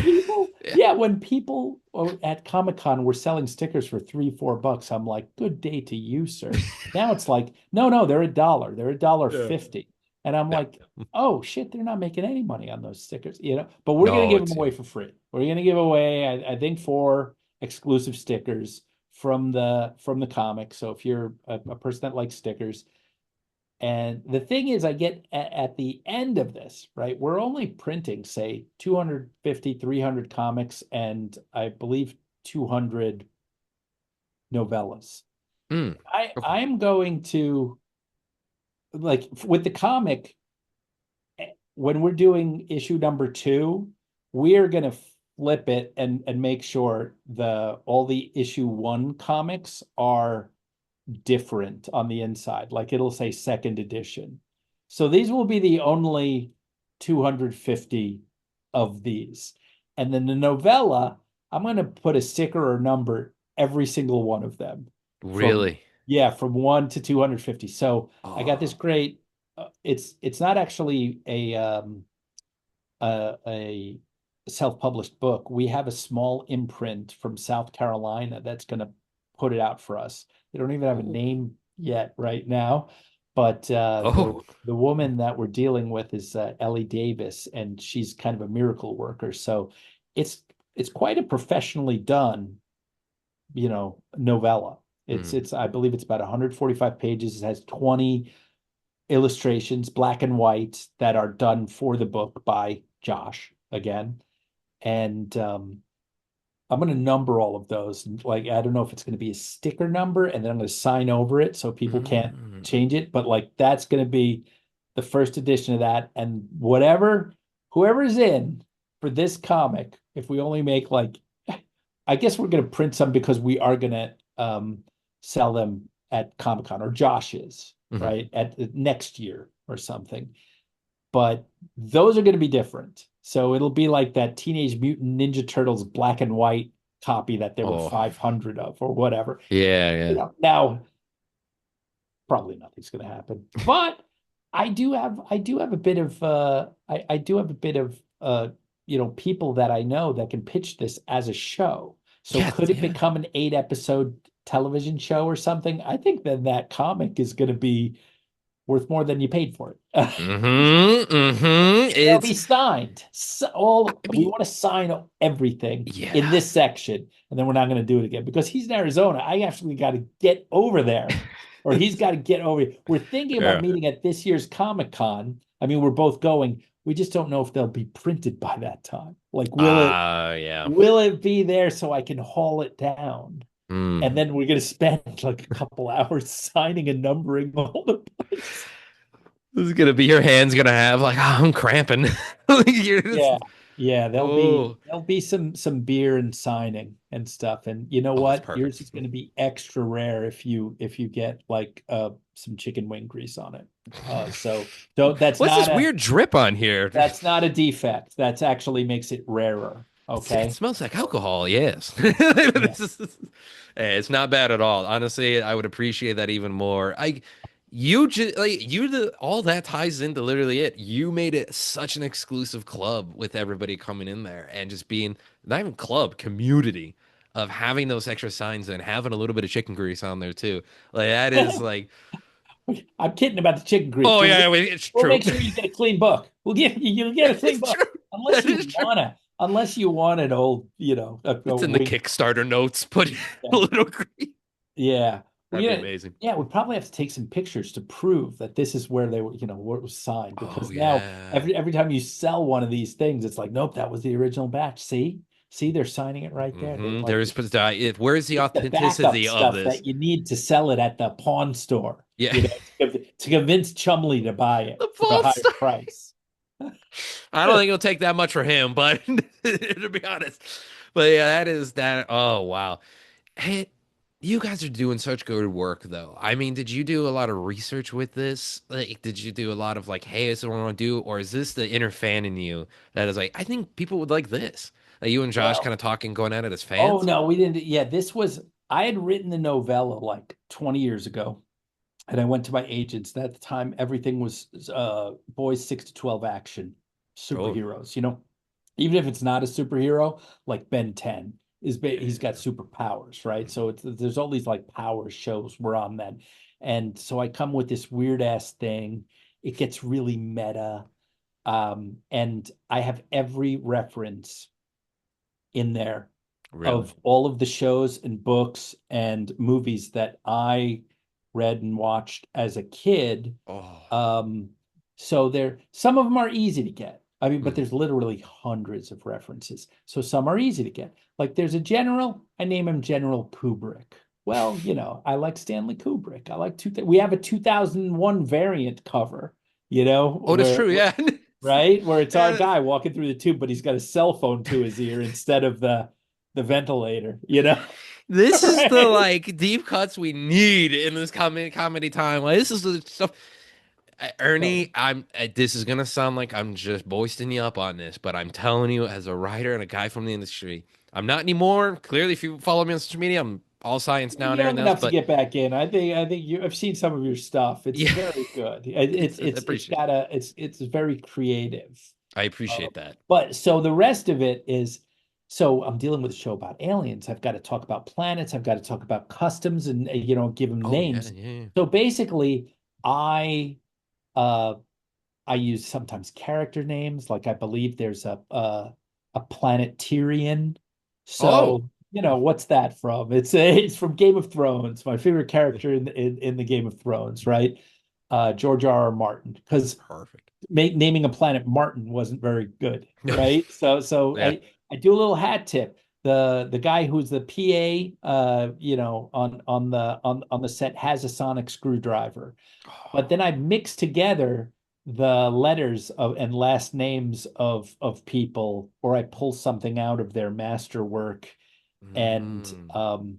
Yeah. yeah, when people at Comic-Con were selling stickers for $3, $4, I'm like, good day to you, sir. Now it's like, no, they're $1. They're Yeah. $1.50. And I'm No. like, oh shit, they're not making any money on those stickers. But we're gonna No, give them it's away for free. We're gonna give away, I think, 4 exclusive stickers from the comic. So if you're a person that likes stickers, and the thing is, I get at the end of this, right? We're only printing, say, 250, 300 comics, and I believe 200 novellas. mm. Okay. I'm going to, like, with the comic, when we're doing issue number 2, we are going to flip it and make sure the all the issue 1 comics are different on the inside. Like it'll say second edition. So these will be the only 250 of these. And then the novella, I'm going to put a sticker or number every single one of them from, Really? yeah, from 1 to 250. So I got this Oh. great, it's not actually a self-published book. We have a small imprint from South Carolina that's going to put it out for us. They don't even have a Ooh. name yet right now, but Oh. the woman that we're dealing with is Ellie Davis, and she's kind of a miracle worker. So it's it's quite a professionally done, novella. It's Mm. it's I believe it's about 145 pages. It has 20 illustrations, black and white, that are done for the book by Josh again. And I'm going to number all of those. Like, I don't know if it's going to be a sticker number, and then I'm going to sign over it so people can't Mm. change it. But like, that's going to be the first edition of that. And whoever's in for this comic, if we only make like, I guess we're going to print some because we are going to sell them at Comic Con, or Josh is, Mhm. right? At next year or something. But those are going to be different. So it'll be like that Teenage Mutant Ninja Turtles black and white copy that there were Oh. 500 of, or whatever. Yeah, yeah. Now probably nothing's going to happen, but I do have a bit of I do have a bit of people that I know that can pitch this as a show. So Yeah, could it yeah. become an 8 episode television show or something? I think then that comic is going to be worth more than you paid for it. Mm-hmm. Mm-hmm. They'll be signed. So I we mean, want to sign everything in yeah. this section, and then we're not going to do it again because he's in Arizona. I actually got to get over there, or he's got to get over here. We're thinking about Yeah. meeting at this year's Comic-Con. I mean, we're both going. We just don't know if they'll be printed by that time. Like, Yeah. will it be there so I can haul it down? And Mm. then we're going to spend like a couple hours signing and numbering all the place. This is gonna be your hands gonna have like, oh, I'm cramping. Like, you're just, Yeah. Yeah, there'll be oh, there'll be some beer and signing and stuff. And you know oh, that's what? Yours perfect. is going to be extra rare if you get like some chicken wing grease on it. So don't What's this weird drip on here? that's not a defect. That's actually makes it rarer. It Okay. smells like alcohol, yes. Yeah. It's not bad at all. Honestly, I would appreciate that even more. You just like you the all that ties into literally it. You made it such an exclusive club with everybody coming in there and just being not even club, community of having those extra signs and having a little bit of chicken grease on there too. Like that is like, I'm kidding about the chicken grease. oh yeah, it's We'll true. make sure you get a clean book. You'll get a clean It's book. true. Unless That you is true. wanna, unless you want an old, a It's in the wing. Kickstarter notes. Put a Yeah. little grease. Yeah. Well, That'd be amazing. yeah, we probably have to take some pictures to prove that this is where they were, where it was signed. Oh Because now yeah. every time you sell one of these things, it's like, nope, that was the original batch. See, they're signing it right there. They like There's if where's the it's the backup authenticity of stuff this? that you need to sell it at the pawn store, Yeah. to convince Chumley to buy it The for a false higher start. price. I don't think it'll take that much for him, but to be honest. But yeah, that is that. Oh wow. Hey, you guys are doing such good work though. I mean, did you do a lot of research with this? Like, did you do a lot of like, hey, this is what I want to do? Or is this the inner fan in you that is like, I think people would like this? Like you and Josh kind Well, of talking, going at it as oh fans? no, we didn't. Yeah, this was, I had written the novella like 20 years ago, and I went to my agents. And at the time, everything was boys 6 to 12 action Oh, superheroes, even if it's not a superhero, like Ben 10 he's got yeah. superpowers, right? So there's all these like power shows we're on then. And so I come with this weird ass thing. It gets really meta. And I have every reference in there Really? of all of the shows and books and movies that I read and watched as a kid. Oh. Um, so some of them are easy to get. I mean, but Mm. there's literally hundreds of references. So some are easy to get. Like there's a general, I name him General Kubrick. Well, I like Stanley Kubrick. I like we have a 2001 variant cover, Oh, that's true. where Yeah. right? Where it's our Yeah. guy walking through the tube, but he's got a cell phone to his ear instead of the ventilator, This is the Right? like deep cuts we need in this comedy time. Like this is the stuff. So Ernie, this is gonna sound like I'm just boasting you up on this, but I'm telling you, as a writer and a guy from the industry, I'm not anymore. Clearly, if you follow me on social media, I'm all science now and young everything else. enough to But get back in. I think I've seen some of your stuff. It's yeah, very good. I appreciate. It's very creative. I Uh, appreciate that. but so the rest of it is, so I'm dealing with a show about aliens. I've got to talk about planets. I've got to talk about customs and give them Oh yeah, names. yeah. So basically, uh I use sometimes character names. Like I believe there's a planet Tyrion. Oh, So what's that from? It's from Game of Thrones. My favorite character in the Game of Thrones, right? George R. R. Martin, because perfect. naming a planet Martin wasn't very good, right? So Yeah. I do a little hat tip. The guy who's the PA, on the set has a sonic screwdriver, but then I mix together the letters of and last names of people, or I pull something out of their masterwork, and Mm,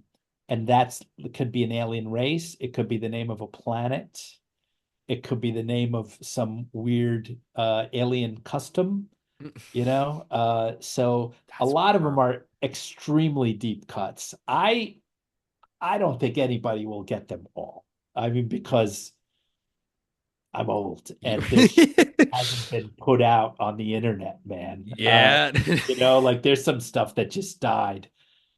that's it could be an alien race, it could be the name of a planet, it could be the name of some weird alien custom, so a that's lot of them perfect. are extremely deep cuts. I don't think anybody will get them all. I mean, because I'm old You, and there's hasn't been put out on the internet, man. yeah. Like there's some stuff that just died.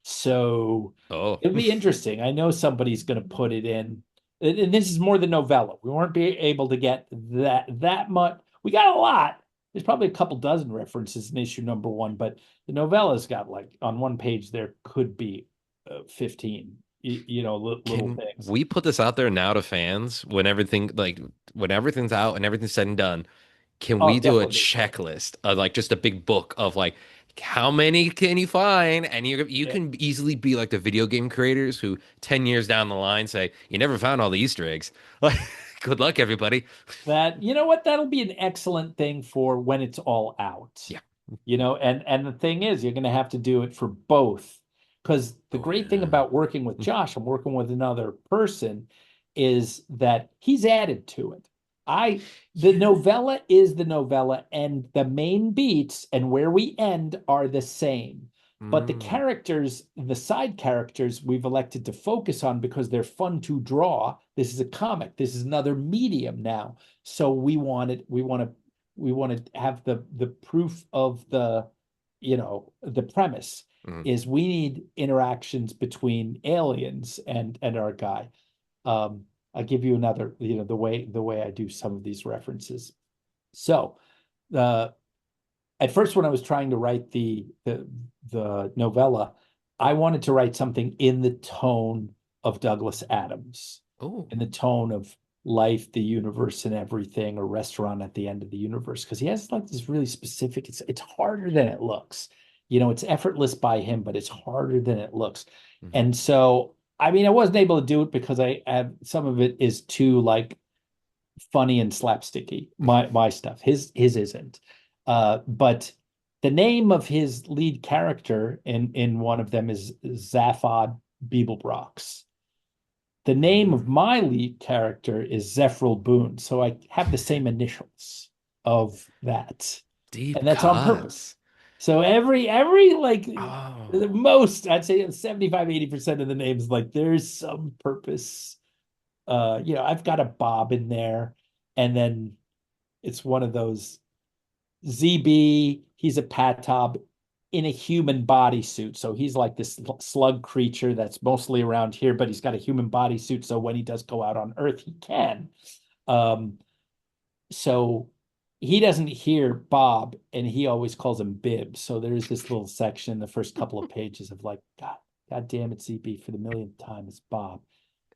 So Oh, it'll be interesting. I know somebody's going to put it in. And this is more the novella. We weren't be able to get that much. We got a lot. There's probably a couple dozen references in issue number one, but the novella's got like on one page there could be 15, little can things. we put this out there now to fans when everything's out and everything's said and done? Can Oh, we do a definitely. checklist of like just a big book of like how many can you find? And you Yeah. can easily be like the video game creators who 10 years down the line say, you never found all the Easter eggs. Like, good luck, everybody. That, you know what, that'll be an excellent thing for when it's all out. Yeah. And the thing is, you're going to have to do it for both. Because the Oh great thing yeah. about working with Josh, I'm working with another person, is that he's added to it. The Yeah. novella is the novella, and the main beats and where we end are the same. But Mm, the side characters, we've elected to focus on because they're fun to draw. This is a comic. This is another medium now. So we want to have the proof of the premise mm. is we need interactions between aliens and our guy. I'll give you another, the way I do some of these references. So uh at first, when I was trying to write the novella, I wanted to write something in the tone of Douglas Adams, Oh. in the tone of life, the universe, and everything, or restaurant at the end of the universe, because he has like this really specific. It's harder than it looks. It's effortless by him, but it's harder than it looks. Mhm. And so, I mean, I wasn't able to do it because I have some of it is too like funny and slapsticky. My stuff. His isn't. But the name of his lead character in one of them is Zaphod Beeblebrox. The name of Mm. my lead character is Zephril Boone, so I have the same initials of that, Deep and that's on cuts. purpose. So every like the Oh. most, I'd say 75-80% of the names, like there's some purpose. I've got a Bob in there, and then it's one of those ZB, he's a Patob in a human bodysuit. So he's like this slug creature that's mostly around here, but he's got a human bodysuit. So when he does go out on Earth, he can. Um, so he doesn't hear Bob, and he always calls him Bib. So there's this little section in the first couple of pages of like, God damn it, ZB, for the millionth time, it's Bob.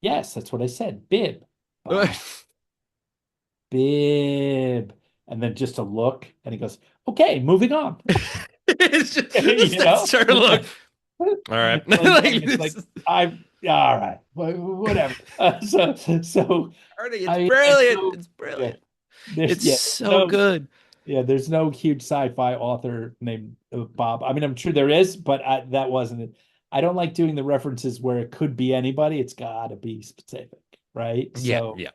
Yes, that's what I said. Bib. Bob. Bib. And then just a look, and he goes, okay, moving on. It's just You that know? start look. All right. Like Like it's like this is I'm all right, whatever. So Ernie, it's I mean, there's brilliant. no It's yeah, brilliant. there's It's yeah, so good. there's no huge sci-fi author named Bob. I mean, I'm sure there is, but that wasn't it. I don't like doing the references where it could be anybody. It's got to be specific, right? Yeah, So, yeah.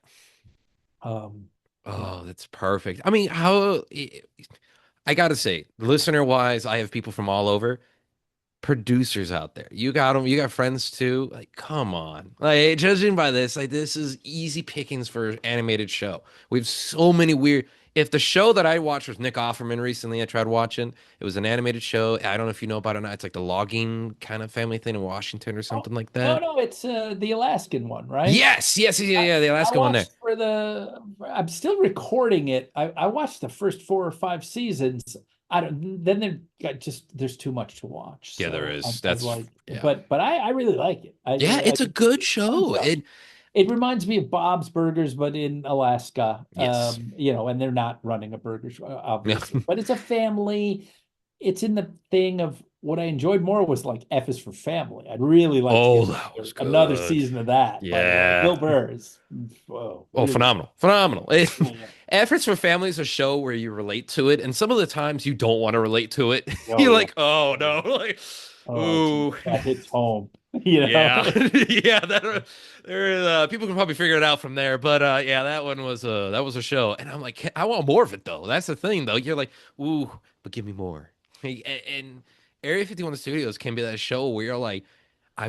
um, yeah, Oh, that's perfect. I mean, I gotta say, listener wise, I have people from all over. Producers out there. You got them. You got friends too. Like, come on. Like, judging by this, like, this is easy pickings for an animated show. We have so many weird. If the show that I watched was Nick Offerman recently, I tried watching. It was an animated show. I don't know if you know about it or not. It's like the logging kind of family thing in Washington or oh something like no, that. no, it's the Alaskan one, right? Yes, yes, yeah, I, yeah. The I Alaska one there. watched I'm still recording it. I watched the first 4 or 5 seasons. I don't, then there's too much to watch. Yeah, there So is. I've That's like, yeah, but I really like it. yeah. I It's a think it's good fun show. stuff. It reminds me of Bob's Burgers, but in Alaska. Yes. And they're not running a burger, No. obviously, but it's a family. It's in the thing of what I enjoyed more was like F is for Family. I'd really like to Oh, get that was another good. season of that, by the way. Yeah. Bill Burr is, whoa, Oh, really. phenomenal. Phenomenal. Yeah. Efforts for Family is a show where you relate to it, and some of the times you don't want to relate to it. Oh You're yeah. like, oh Oh yeah. no, like, Oh geez, ooh, that hits home. You yeah, know. yeah. People can probably figure it out from there, but yeah, that was a show, and I'm like, I want more of it though. That's the thing though. You're like, ooh, but give me more. And Area 51 Studios can be that show where you're like, I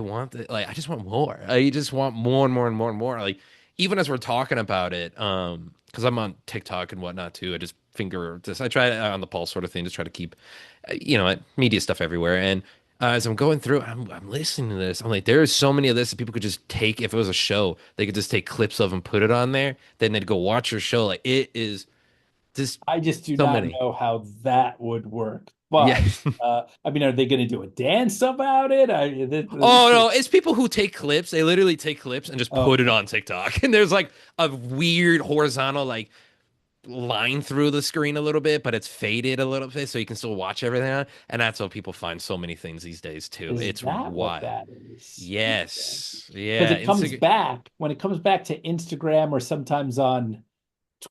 just want more. I just want more and more and more and more. Like even as we're talking about it, because I'm on TikTok and whatnot too. I just finger this. I try on the pulse sort of thing, just try to keep, media stuff everywhere. And as I'm going through, I'm listening to this. I'm like, there is so many of this that people could just take if it was a show. They could just take clips of and put it on there. Then they'd go watch your show. Like it is just I just do so not many. know how that would work. Yeah. But I mean, are they going to do a dance about it? Oh no, it's people who take clips. They literally take clips and just put it Okay. on TikTok. And there's like a weird horizontal like line through the screen a little bit, but it's faded a little bit so you can still watch everything on. And that's how people find so many things these days too. Is It's that what wild. that is? Okay. Yes. Because Yeah. it comes Instagram. back when it comes back to Instagram or sometimes on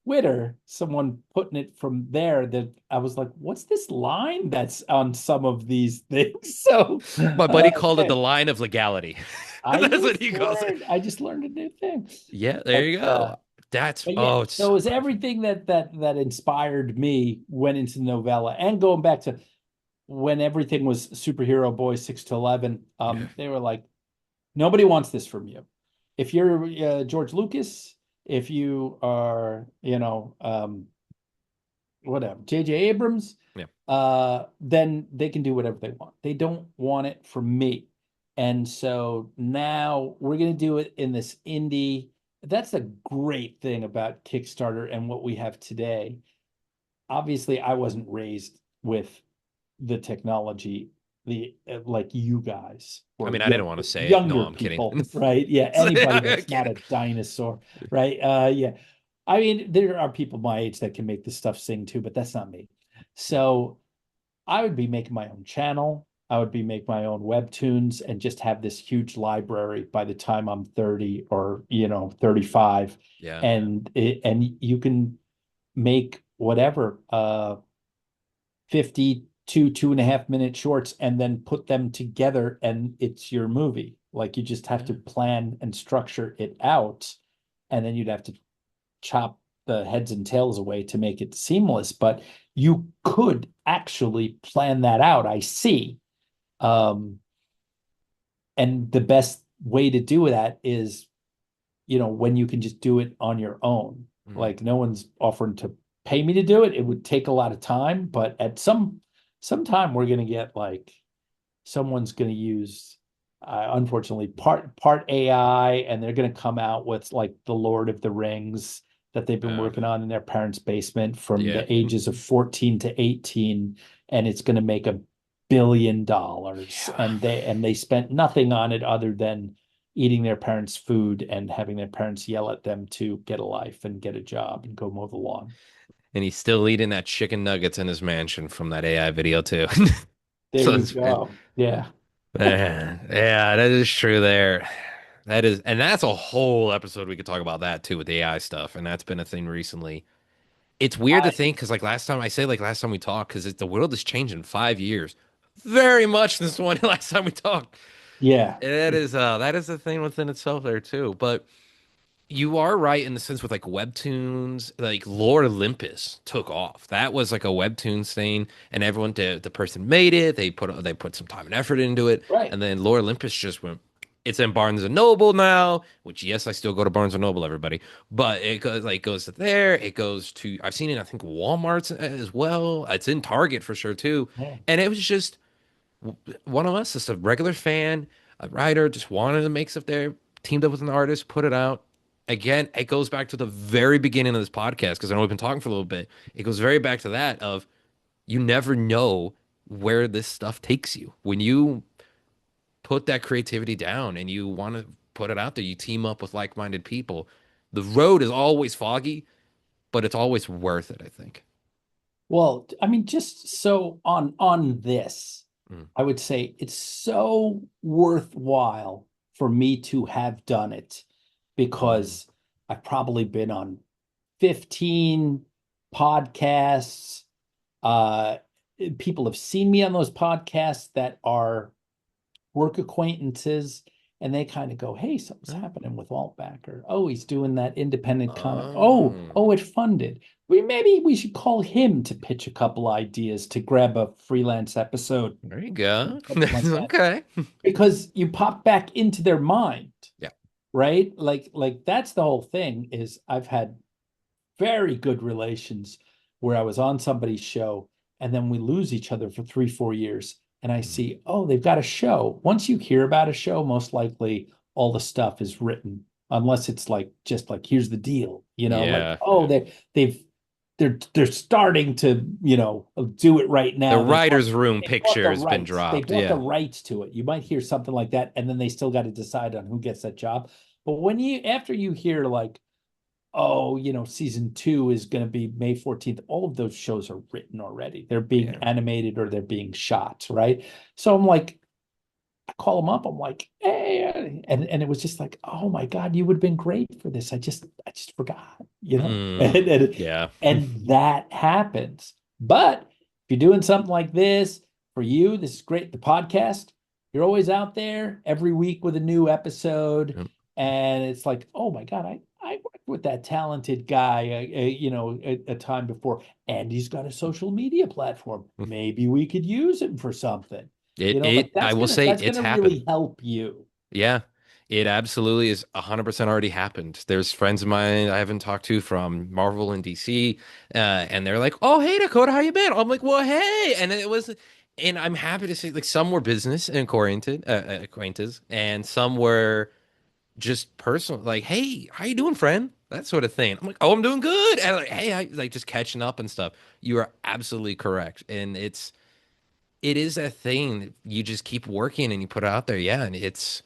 Twitter, someone putting it from there that I was like, what's this line that's on some of these things? So, My buddy called it okay. the line of legality. That's what he calls it. I just learned a new thing. Yeah, there But you go. That's but yeah, oh, it's so it so was perfect. everything that inspired me went into novella and going back to when everything was superhero boys 6 to 11. Yeah. They were like, nobody wants this from you. If you're George Lucas, if you are, whatever, J.J. Abrams, Yeah. then they can do whatever they want. They don't want it from me. And so now we're going to do it in this indie. That's a great thing about Kickstarter and what we have today. Obviously, I wasn't raised with the technology, like you guys I or mean, I didn't want to say it. No, younger I'm kidding. people, right? Yeah, So, anybody I'm that's not kidding. a dinosaur, right? Yeah. I mean, there are people my age that can make this stuff sing too, but that's not me. So I would be making my own channel. I would be make my own webtoons and just have this huge library by the time I'm 30 or 35. Yeah. And you can make whatever 52.5 minute shorts and then put them together and it's your movie. Like you just have to Yeah. plan and structure it out, and then you'd have to chop. the heads and tails away to make it seamless, but you could actually plan that out. I see. Um, and the best way to do that is, when you can just do it on your own. Mm. Like no one's offering to pay me to do it. It would take a lot of time, but at some time we're going to get like someone's going to use unfortunately part AI, and they're going to come out with like the Lord of the Rings that they've been Uh, working on in their parents' basement from yeah. the ages of 14 to 18, and it's going to make $1 billion, Yeah. and they spent nothing on it other than eating their parents' food and having their parents yell at them to get a life and get a job and go mow the lawn. And he's still eating that chicken nuggets in his mansion from that AI video too. There So you it's, go. Yeah. man, yeah, that is true there. That is, and that's a whole episode we could talk about that too with the AI stuff. And that's been a thing recently. It's weird to I, think because last time we talked, because the world has changed in 5 years, very much since the one last time we talked. yeah. And that is a thing within itself there too. But you are right in the sense with like webtoons, like Lord Olympus took off. That was like a webtoons thing, and everyone did. The person made it. They put some time and effort into it, Right. and then Lord Olympus just went. It's in Barnes and Noble now. Which yes, I still go to Barnes and Noble, everybody. But it goes to there. It goes to I've seen it. I think Walmart's as well. It's in Target for sure too. Yeah. And it was just one of us, just a regular fan, a writer, just wanted to make stuff there, teamed up with an artist, put it out. Again, it goes back to the very beginning of this podcast because I know we've been talking for a little bit. It goes very back to that of you never know where this stuff takes you. When you put that creativity down and you want to put it out there, you team up with like-minded people. The road is always foggy, but it's always worth it, I think. Well, I mean, just so on this, Mm, I would say it's so worthwhile for me to have done it mm. because I've probably been on 15 podcasts. Uh, People have seen me on those podcasts that are work acquaintances, and they kind of go, "Hey, something's Oh. happening with Altbacker. Oh, he's doing that independent comic. Oh, Oh, oh, it funded. Maybe we should call him to pitch a couple ideas to grab a freelance episode, there you go. something That's like that." okay. Because you pop back into their mind, Yeah. right? Like that's the whole thing. Is I've had very good relations where I was on somebody's show and then we lose each other for 3, 4 years. And I Mm. see, oh, they've got a show. Once you hear about a show, most likely all the stuff is written, unless it's like just like, here's the deal, like, Yeah, oh, yeah. they're starting to, do it right The now. writer's room They bought the picture has been rights. They dropped. bought the Yeah. rights to it. You might hear something like that, and then they still got to decide on who gets that job. But after you hear like, oh, season 2 is going to be May 14th. All of those shows are written already. They're being Yeah. animated or they're being shot, right? So I'm like, I call them up. I'm like, hey, and it was just like, oh my God, you would have been great for this. I just forgot, Mm, yeah. and that happens. But if you're doing something like this for you, this is great. The podcast, you're always out there every week with a new episode, Yep. and it's like, oh my God, I worked with that talented guy, a time before, and he's got a social media platform. Maybe we could use him for something. Like I that's will gonna say that's it's gonna happened. really help you. Yeah. It absolutely is 100% already happened. There's friends of mine I haven't talked to from Marvel and DC, and they're like, "Oh, hey Dakota, how you been?" I'm like, "Well, hey," and I'm happy to say, like, some were business and acquaintances, and some were just personal, like, "Hey, how you doing, friend?" That sort of thing. I'm like, "Oh, I'm doing good," and like, "Hey, like just catching up and stuff." You are absolutely correct, and it is a thing. You just keep working and you put it out there, yeah, and it's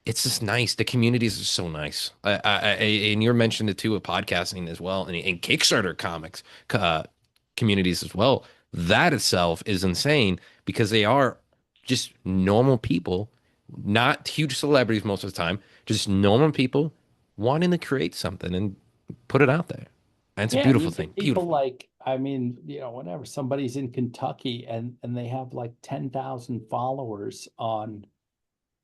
just nice. The communities are so nice. And you mentioned it too with podcasting as well, and Kickstarter comics uh, communities as well. That itself is insane because they are just normal people, not huge celebrities most of the time, just normal people wanting to create something and put it out there. And it's a Yeah, and beautiful you thing. get people Beautiful. like, I mean, whenever somebody's in Kentucky and they have like 10,000 followers on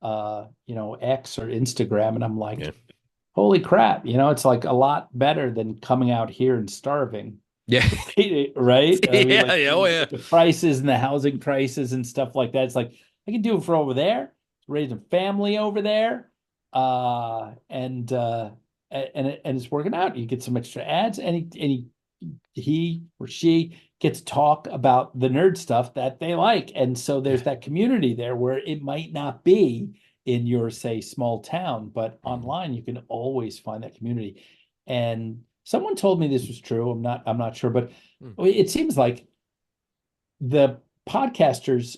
X or Instagram, and I'm like, Yeah. holy crap, it's like a lot better than coming out here and starving. Yeah. Right? I mean, Yeah, like yeah, oh with yeah. the prices and the housing prices and stuff like that. It's like I can do it for over there, raise a family over there, and it's working out. You get some extra ads, he or she gets to talk about the nerd stuff that they like. And so Yeah. there's that community there where it might not be in your, say, small town, but Mhm. online you can always find that community. And someone told me this was true. I'm not sure, but Mm. it seems like the podcasters,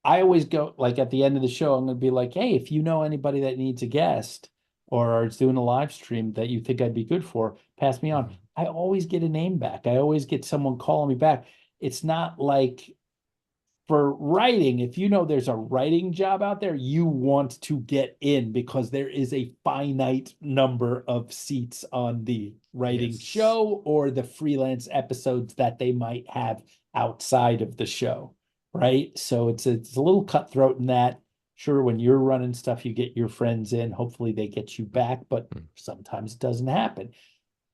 I always go like at the end of the show, I'm going to be like, hey, if you know anybody that needs a guest or is doing a live stream that you think I'd be good for, pass me on. Mhm. I always get a name back. I always get someone calling me back. It's not like for writing, if you know there's a writing job out there, you want to get in because there is a finite number of seats on the writing Yes. show or the freelance episodes that they might have outside of the show, right? So it's a little cutthroat in that. Sure, when you're running stuff, you get your friends in. Hopefully, they get you back, but Mm. sometimes it doesn't happen.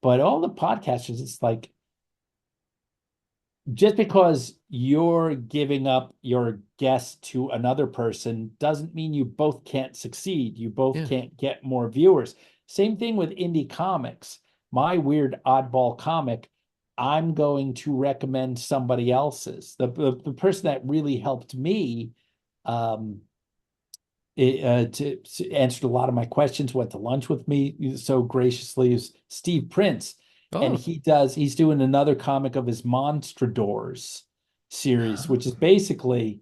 But all the podcasters, it's like just because you're giving up your guest to another person doesn't mean you both can't succeed. You both Yeah. can't get more viewers. Same thing with indie comics. My weird oddball comic, I'm going to recommend somebody else's. The person that really helped me um, to answered a lot of my questions, went to lunch with me so graciously is Steve Prince. And Oh. he's doing another comic of his Monstradors series, which is basically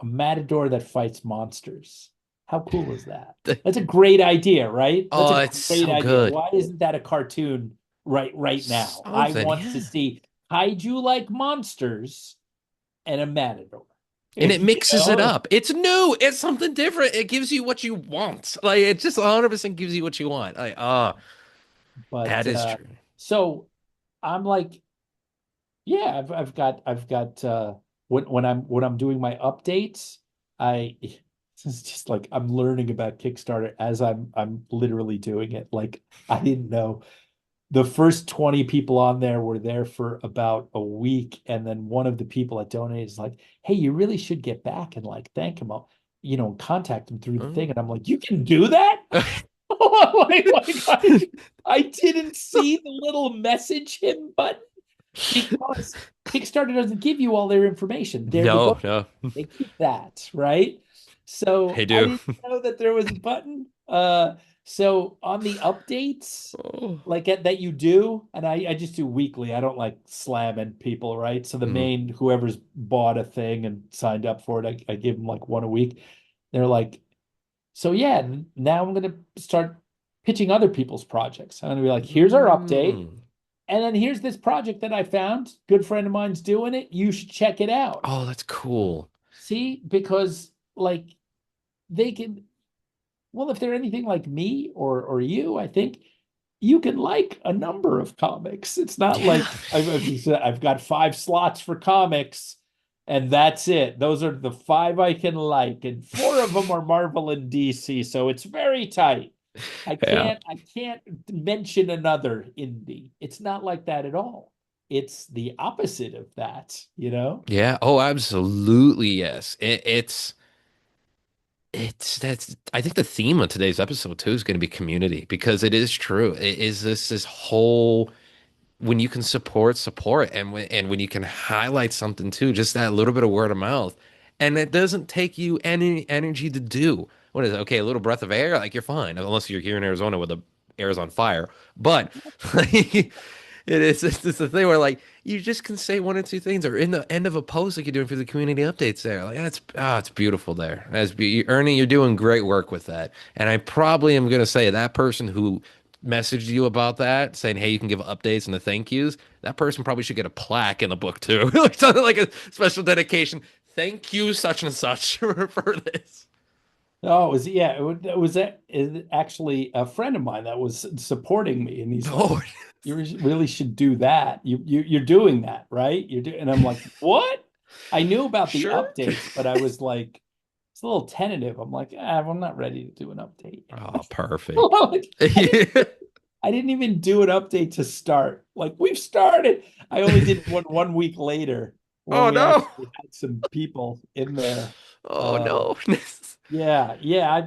a matador that fights monsters. How cool is that? That's a great idea, right? That's a Oh, it's great so idea. good. Why isn't that a cartoon right now? I Something, want to yeah. see kaiju like monsters and a matador. And it If you mixes it know, up. It's new. It's something different. It gives you what you want. Like it just 100% gives you what you want. Like, but that is true. so I'm like, yeah, I've got when I'm doing my updates, I it's just like I'm learning about Kickstarter as I'm literally doing it. Like I didn't know the first 20 people on there were there for about a week, and then one of the people that donated is like, hey, you really should get back and like thank him, contact him through the thing. And I'm like, you can do that? Like, I didn't see the little message him button because Kickstarter doesn't give you all their information. They're the No, go. no. They keep that, right? So They I do. didn't know that there was a button. So on the updates, Oh. like that you do, and I just do weekly. I don't like slamming people, right? So the Mhm. main whoever's bought a thing and signed up for it, I give them like one a week. They're like, so yeah, now I'm gonna start pitching other people's projects. I'm gonna be like, here's our update. Mm. And then here's this project that I found. Good friend of mine's doing it. You should check it out. Oh, that's cool. See, because like they can, well, if they're anything like me or you, I think you can like a number of comics. It's not Yeah. like I've got 5 slots for comics and that's it. Those are the 5 I can like, and 4 of them are Marvel and DC, so it's very tight. I Yeah. can't I can't mention another indie. It's not like that at all. It's the opposite of that, you know? Yeah. Oh, absolutely. Yes. It's that's I think the theme of today's episode too is going to be community because it is true. It is this whole when you can support, and when you can highlight something too, just that little bit of word of mouth, and it doesn't take you any energy to do. What is it? Okay, a little breath of air, like you're fine, unless you're here in Arizona where the air is on fire. But like, it's the thing where like you just can say one or two things, or in the end of a post like you're doing for the community updates there. Like that's it's beautiful there. Ernie, you're doing great work with that. And I probably am gonna say that person who messaged you about that, saying, "Hey, you can give updates and the thank yous." That person probably should get a plaque in the book too, like something like a special dedication. Thank you, such and such, for this. Oh, it was actually a friend of mine that was supporting me, and he's like, Oh, "You really should do that. You're doing that, right? And I'm like, "What?" I knew about the sure. updates, but I was like, it's a little tentative. I'm like, I'm not ready to do an update. Oh, perfect. Like, I didn't I didn't even do an update to start. Like we've started. I only did one week later when Oh we no. actually had some people in there. Oh Uh, no. yeah.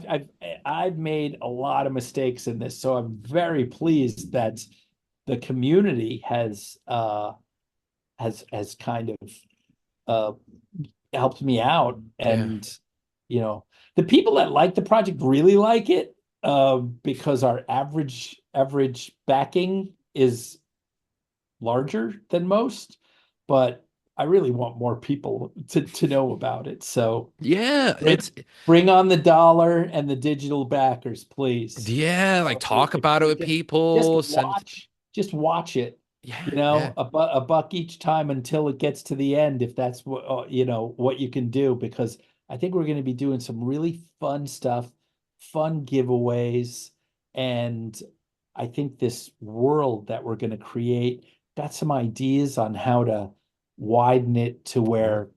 I've made a lot of mistakes in this, so I'm very pleased that the community has kind of uh helped me out, Yeah. and the people that like the project really like it, because our average backing is larger than most, but I really want more people to know about it. So Yeah, bring, bring on the dollar and the digital backers, please. yeah, like talk If about it you with can just people, send watch it, yeah, yeah. a buck each time until it gets to the end, if that's what you can do, because I think we're going to be doing some really fun stuff, fun giveaways, and I think this world that we're going to create, got some ideas on how to widen it to Cool. where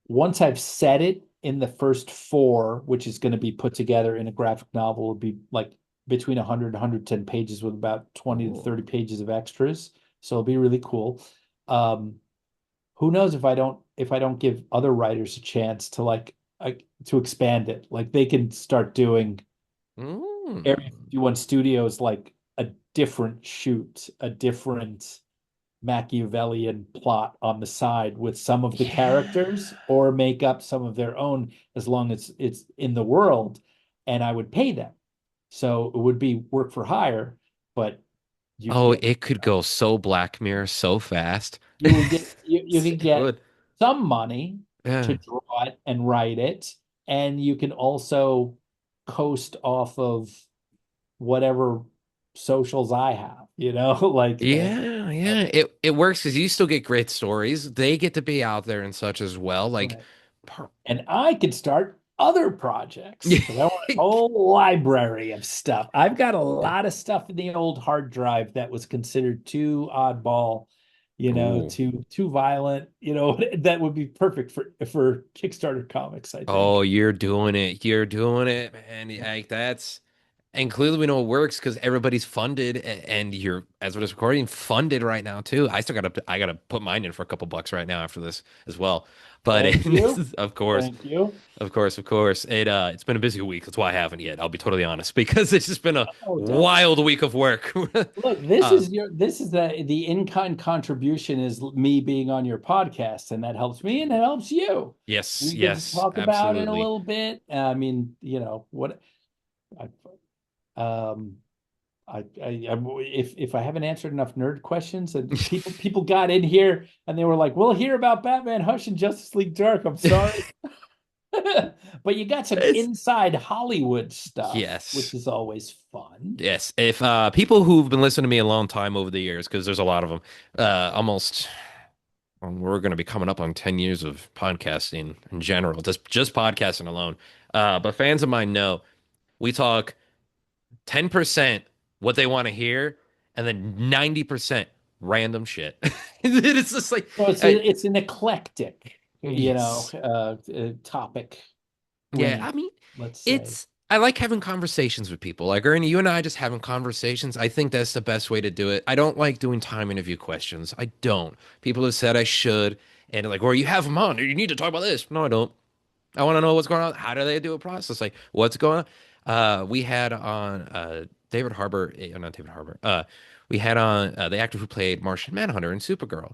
once I've set it in the first four, which is going to be put together in a graphic novel, will be like between 100 and 110 pages with about 20 to Cool. 30 pages of extras. So it'll be really cool. Um, who knows if I don't give other writers a chance to to expand it. Like they can start doing Area Mm. 51 Studios like a different shoot, a different Machiavellian plot on the side with some of the Yeah. characters, or make up some of their own, as long as it's in the world, and I would pay them. So it would be work for hire, but you'd Oh, get it could go so Black Mirror so fast. you Yes, could it get would. some money to Yeah. draw it and write it, and you can also coast off of whatever socials I have, like Yeah, yeah. It works because you still get great stories. They get to be out there and such as well. Like, right. per- And I could start other projects because I want a whole library of stuff. I've got a lot of stuff in the old hard drive that was considered too oddball, Ooh. too violent, that would be perfect for Kickstarter comics, I Oh, think. you're doing it. You're doing it, man. Like that's and clearly we know it works because everybody's funded and you're as we're just recording funded right now too. I gotta put mine in for a couple bucks right now after this as well. But Thank this you. is of course. Thank you. Of course. It's been a busy week. That's why I haven't yet. I'll be totally honest because it's just been a Oh, don't wild week of work. look, Uh, this is the in-kind contribution is me being on your podcast, and that helps me and it helps you. yes, We get to yes, talk about it a absolutely. little bit. I mean, what I um if I haven't answered enough nerd questions, and people got in here and they were like, "We'll hear about Batman Hush and Justice League Dark." I'm sorry. But you got some It's inside Hollywood stuff, which yes. is always fun. Yes, if people who've been listening to me a long time over the years, because there's a lot of them, almost we're going to be coming up on 10 years of podcasting in general, just podcasting alone. But fans of mine know we talk 10% what they want to hear, and then 90% random shit. It's just like, So I, it's an eclectic, yes. topic Yeah, range, I mean, let's say. I like having conversations with people. Like Ernie, you and I just having conversations. I think that's the best way to do it. I don't like doing time interview questions. I don't. People have said I should, and like, well, you have them on. You need to talk about this. No, I don't. I want to know what's going on. How do they do a process? Like, what's going on? We had on David Harbour, not David Harbour. We had on the actor who played Martian Manhunter in Supergirl.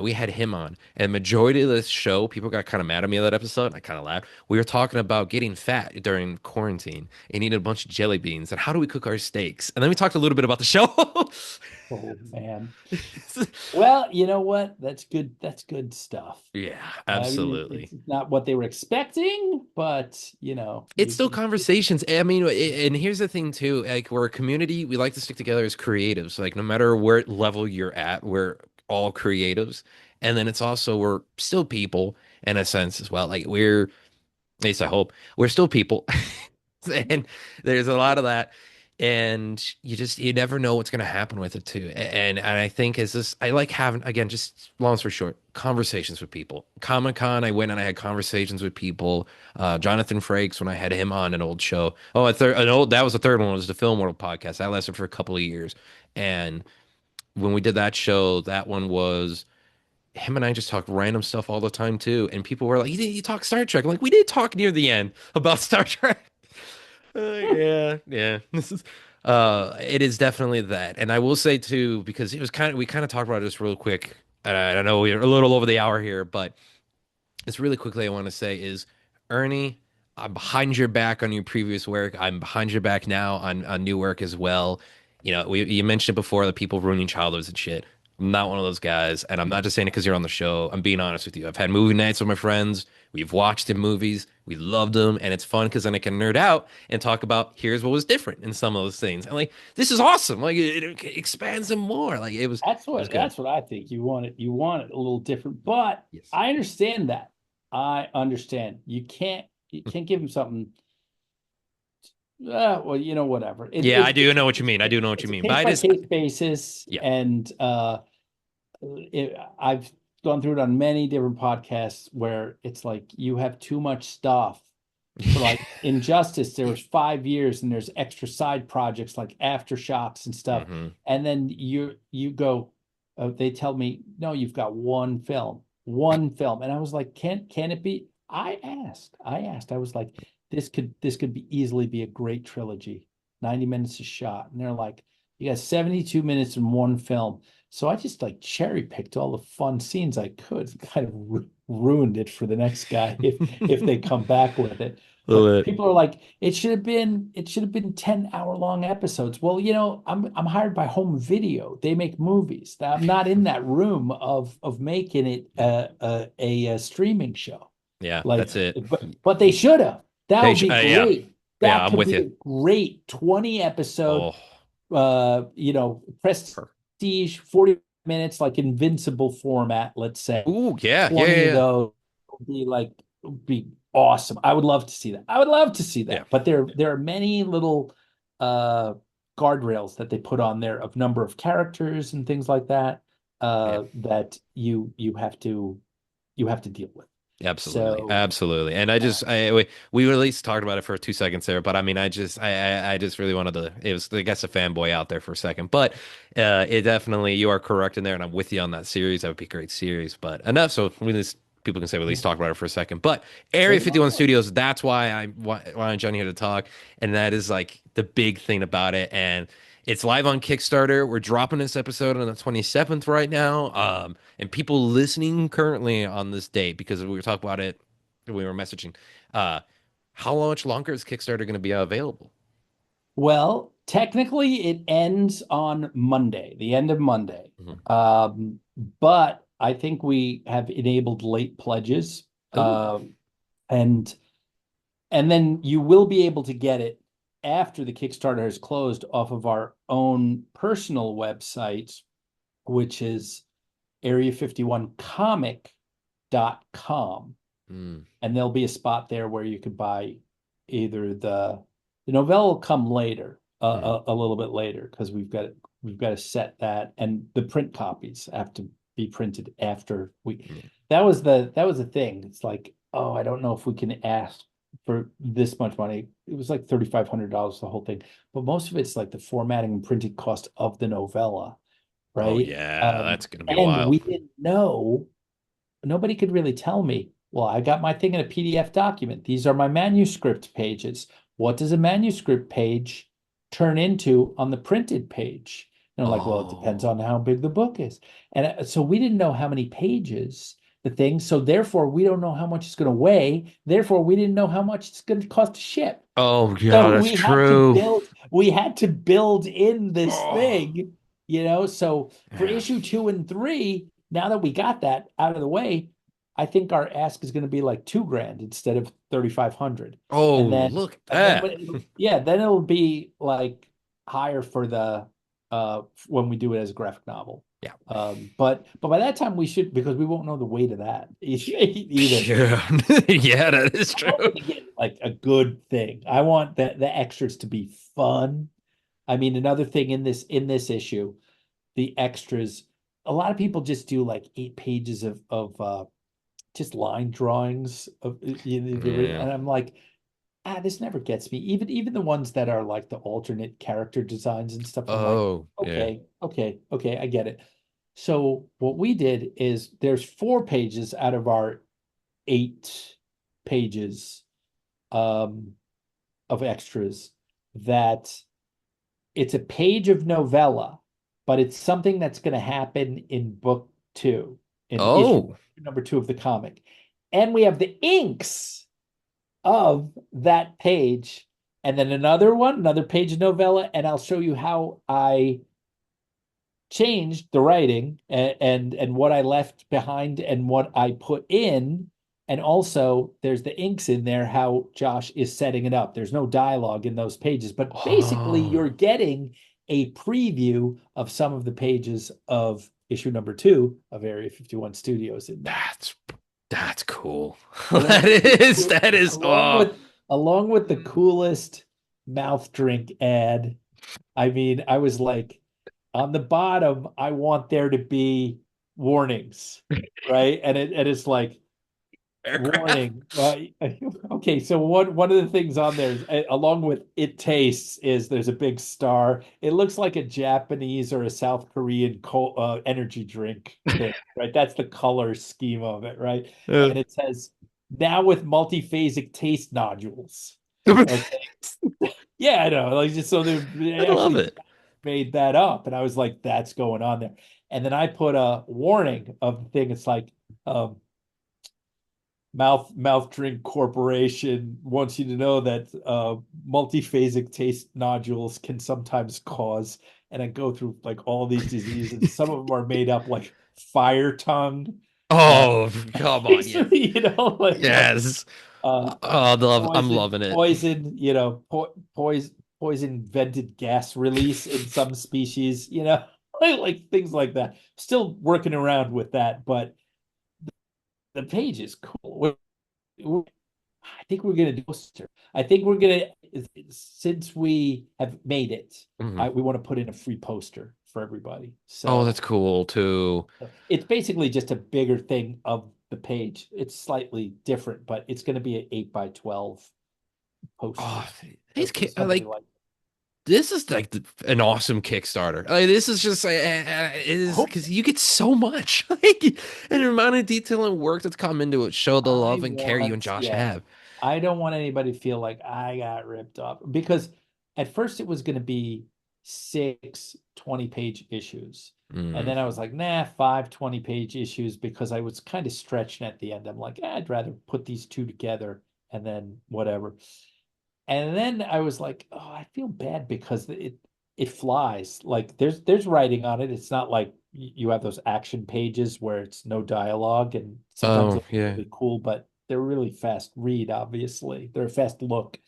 We had him on, and majority of this show, people got kind of mad at me that episode. And I kind of laughed. We were talking about getting fat during quarantine and eating a bunch of jelly beans and how do we cook our steaks. And then we talked a little bit about the show. Oh man. Well, you know what? That's good. That's good stuff. Yeah, I mean, absolutely. it's not what they were expecting, but It's you still can. conversations. I mean, and here's the thing too. Like we're a community. We like to stick together as creatives. Like no matter where level you're at, we're all creatives. And then it's also we're still people in a sense as well. Like we're, at least I hope, we're still people. And there's a lot of that. and you never know what's going to happen with it too. And I think is this I like having, again, just long story short, conversations with people. Comic-Con, I went and I had conversations with people. Jonathan Frakes, when I had him on an old show. Oh, an old, that was the third one, was the Film World podcast. That lasted for a couple of years. And when we did that show, that one was him and I just talk random stuff all the time too. And people were like, you talk Star Trek. I'm like, we did talk near the end about Star Trek. Yeah, yeah. This is it is definitely that. And I will say too, because it was kind of we kind of talked about this real quick. I know we're a little over the hour here, but just really quickly, I want to say is, Ernie, I'm behind your back on your previous work. I'm behind your back now on new work as well. You mentioned before the people ruining childhoods and shit. I'm not one of those guys, and I'm not just saying it because you're on the show. I'm being honest with you. I've had movie nights with my friends. We've watched the movies. We loved them, and it's fun because then I can nerd out and talk about here's what was different in some of those things. And like, this is awesome. Like it expands them more. Like it was good. That's what I think. You want it a little different, but Yes. I understand that. I understand. You can't give him something. Well, whatever. Yeah, I do know what you mean. I do know what you It's a mean. But case I by just, case basis, yeah. and I've gone through it on many different podcasts where it's like you have too much stuff. For like Injustice, there was 5 years, and there's extra side projects like aftershocks and stuff, hmm and then you go, they tell me, no, you've got one film, and I was like, can it be? I was like, this could be easily be a great trilogy, 90 minutes a shot, and they're like, you got 72 minutes in one film. So I just like cherry picked all the fun scenes I could, kind of ruined it for the next guy if they come back with it. Love But it. people are like, it should have been 10-hour long episodes. Well, I'm hired by home video. They make movies. I'm not in that room of making it a streaming show. Yeah, Like, that's it. but they should have. That They would sh be yeah. great. Yeah, That I'm could with be you. a great 20 episode Oh, per prestige 40 minutes, like Invincible format, let's say. Ooh, yeah, yeah, 20 yeah, of yeah. those would be awesome. I would love to see that. I would love to see Yeah. that. But there are many little uh guardrails that they put on there of number of characters and things like that, Yeah. that you have to deal with. Absolutely, So absolutely. And I uh, just, we at least talked about it for 2 seconds there, but I mean, I just really wanted to. It was, I guess, a fanboy out there for a second, but it definitely, you are correct in there, and I'm with you on that series. That would be a great series, but enough. So we just people can say we at least talk about it for a second. But Area say 51 more. Studios, that's why I wanted Johnny here to talk, and that is like the big thing about it, and it's live on Kickstarter. We're dropping this episode on the 27th right now. And people listening currently on this date, because we were talking about it, we were messaging. Uh, how much longer is Kickstarter going to be available? Well, technically, it ends on Monday, the end of Monday. Mhm. But I think we have enabled late pledges, Oh, and then you will be able to get it after the Kickstarter has closed off of our own personal website, which is area51comic.com. mm, And there'll be a spot there where you could buy either the novella will come later, mm, a little bit later, because we've got to set that, and the print copies have to be printed after we. yeah. That was the thing. It's like, oh, I don't know if we can ask for this much money. It was like $3,500, the whole thing, but most of it's like the formatting and printing cost of the novella, Oh right? yeah, that's going to be And wild. we didn't know, nobody could really tell me, well, I got my thing in a PDF document. These are my manuscript pages. What does a manuscript page turn into on the printed page? And I'm like, well, it depends Oh, on how big the book is. And so we didn't know how many pages the thing. So therefore, we don't know how much it's going to weigh. Therefore, we didn't know how much it's going to cost to ship. oh So yeah, that's we had to true. build in this Oh, thing, so for yeah. issue 2 and 3, now that we got that out of the way, I think our ask is going to be like 2 grand instead of 3,500. Oh, And then, look at and then that. then it'll be like higher for the when we do it as a graphic novel. Yeah. But by that time we should, because we won't know the weight of that either. Yeah. Yeah, that is I'm true. hoping to get like a good thing. I want the extras to be fun, I mean, another thing in this issue, the extras, a lot of people just do like 8 pages of just line drawings of Yeah. and I'm like, this never gets me. Even the ones that are like the alternate character designs and stuff, I'm like, Oh, yeah. okay, I get it. So what we did is there's 4 pages out of our 8 pages um of extras that it's a page of novella, but it's something that's going to happen in book 2, in issue Oh. number 2 of the comic. And we have the inks of that page, and then another page of novella, and I'll show you how I changed the writing and what I left behind and what I put in. And also, there's the inks in there, how Josh is setting it up. There's no dialogue in those pages, but basically, Oh. you're getting a preview of some of the pages of issue number 2 of Area 51 Studios in that. That's that's cool. Along That with the is cool, that is oh. along with the coolest mouth drink ad. I mean, I was like, on the bottom, I want there to be warnings, right? And it's like, Aircraft. warning. Okay, so one of the things on there is, along with it tastes, is there's a big star. It looks like a Japanese or a South Korean energy drink thing, right? That's the color scheme of it, right? Uh, And it says now with multiphasic taste nodules. Okay. Yeah, I know. Like, just so I they love actually it. made that up, and I was like, that's going on there. And then I put a warning of the thing. It's like, um, mouth drink corporation wants you to know that multiphasic taste nodules can sometimes cause, and I go through like all these diseases. Some of them are made up, like fire tongue, uh Oh, come on, yeah. like Yes. uh I'm poison, loving it. poison, poison vented gas release in some species, like things like that. Still working around with that, but the page is cool. I think we're gonna do a poster. I think we're gonna, since we have made it, Mhm. we want to put in a free poster for everybody. Oh, that's So cool too. it's basically just a bigger thing of the page. It's slightly different, but it's going to be an 8 by 12 poster. Oh, So these for kids somebody like like, this is like an awesome Kickstarter. Like this is just it I is hope because you get so much like and the amount of detail and work that's come into it. Show the I love and care you and want, Josh yeah, have. I don't want anybody to feel like I got ripped off, because at first it was going to be 6 20-page issues. And Mm. then I was like, nah, 5 20-page issues, because I was kind of stretching at the end. I'm like, I'd rather put these two together and then whatever. And then I was like, oh, I feel bad because it flies. Like, there's writing on it. It's not like you have those action pages where it's no dialogue, and sometimes Oh those are yeah. really cool, but they're really fast read, obviously. They're a fast look.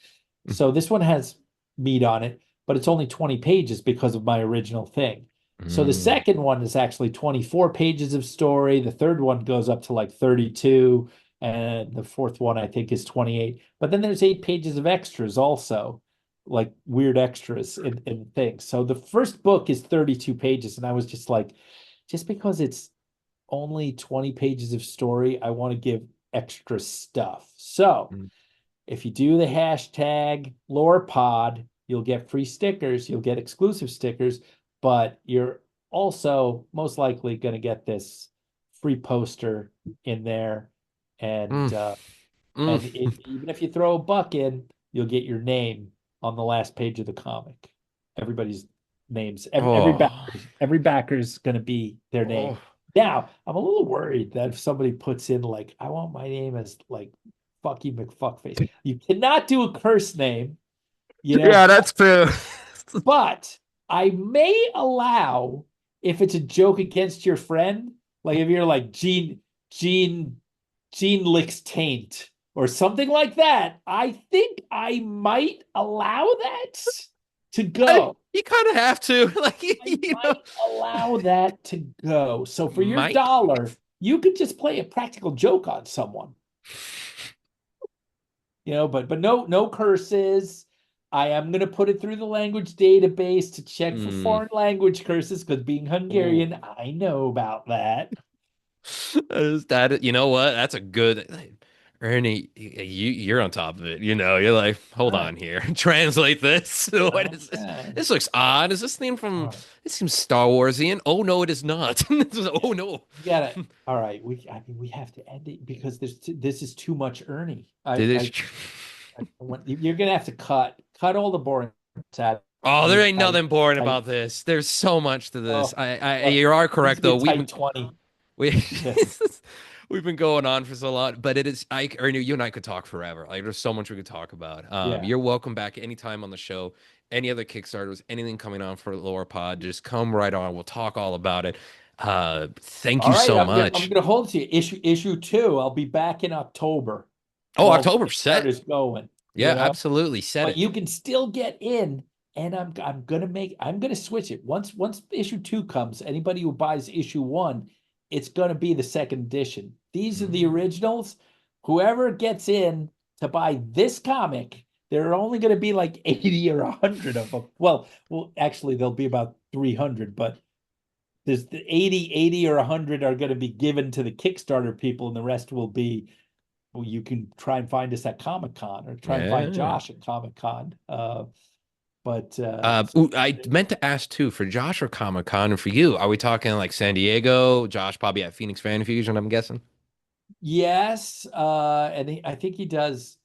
So this one has meat on it, but it's only 20 pages because of my original thing. So the Mm. second one is actually 24 pages of story. The third one goes up to like 32, and the fourth one I think is 28. But then there's 8 pages of extras also, like weird extras in things. So the first book is 32 pages, and I was just like, just because it's only 20 pages of story, I want to give extra stuff. So Mm. if you do the hashtag LorePod, you'll get free stickers, you'll get exclusive stickers, but you're also most likely going to get this free poster in there. And Mm. Mm. even if you throw a buck in, you'll get your name on the last page of the comic. Everybody's names, Oh. every backer's going to be their name. Oh. Now, I'm a little worried that if somebody puts in like, I want my name as like Fucky McFuckface, you cannot do a curse name, Yeah, that's true. but I may allow, if it's a joke against your friend, like if you're like Gene licks taint or something like that. I think I might allow that to go. You kind of have to like I you know might allow that to go. So for your might. dollar, you could just play a practical joke on someone, but no curses, I am going to put it through the language database to check for Hmm. foreign language curses because being Oh. Hungarian, I know about that. That you know what? That's a good Ernie. You're on top of it. You're like, All hold right. on here. Translate this. What is this? Okay. This looks odd. Is this theme All from? right. It seems Star Warsian. Oh no, it is not. Yeah. Oh no. You gotta. All right. I mean, we have to end it because this is too much Ernie. Did it? You're gonna have to cut all the boring out. Oh, You there need ain't tight, nothing boring tight. about this. There's so much to this. Oh, You are needs to correct be though. a tight 20. We Yeah. we've been going on for so long, but it is Ernie, you and I could talk forever. Like there's so much we could talk about. Yeah. You're welcome back anytime on the show. Any other Kickstarters, anything coming on for Lore Pod, just come right on. We'll talk all about it. Thank All you right. so I'm much. gonna hold to you. Issue two. I'll be back in October Oh, while October set. Kickstarter's going. Yeah, absolutely. Set But it. you can still get in, and I'm gonna switch it. Once issue two comes, anybody who buys issue one, it's gonna be the second edition. These are the Mm, originals. Whoever gets in to buy this comic, there are only gonna be like 80 or 100 of them. Well, actually, there'll be about 300, but there's the 80 or 100 are gonna be given to the Kickstarter people, and the rest will be, well, you can try and find us at Comic Con or try and find yeah. Josh at Comic Con. But Ooh, I meant to ask too for Josh or Comic Con, and for you, are we talking like San Diego? Josh probably at Phoenix Fan Fusion, I'm guessing. yes, and I think he does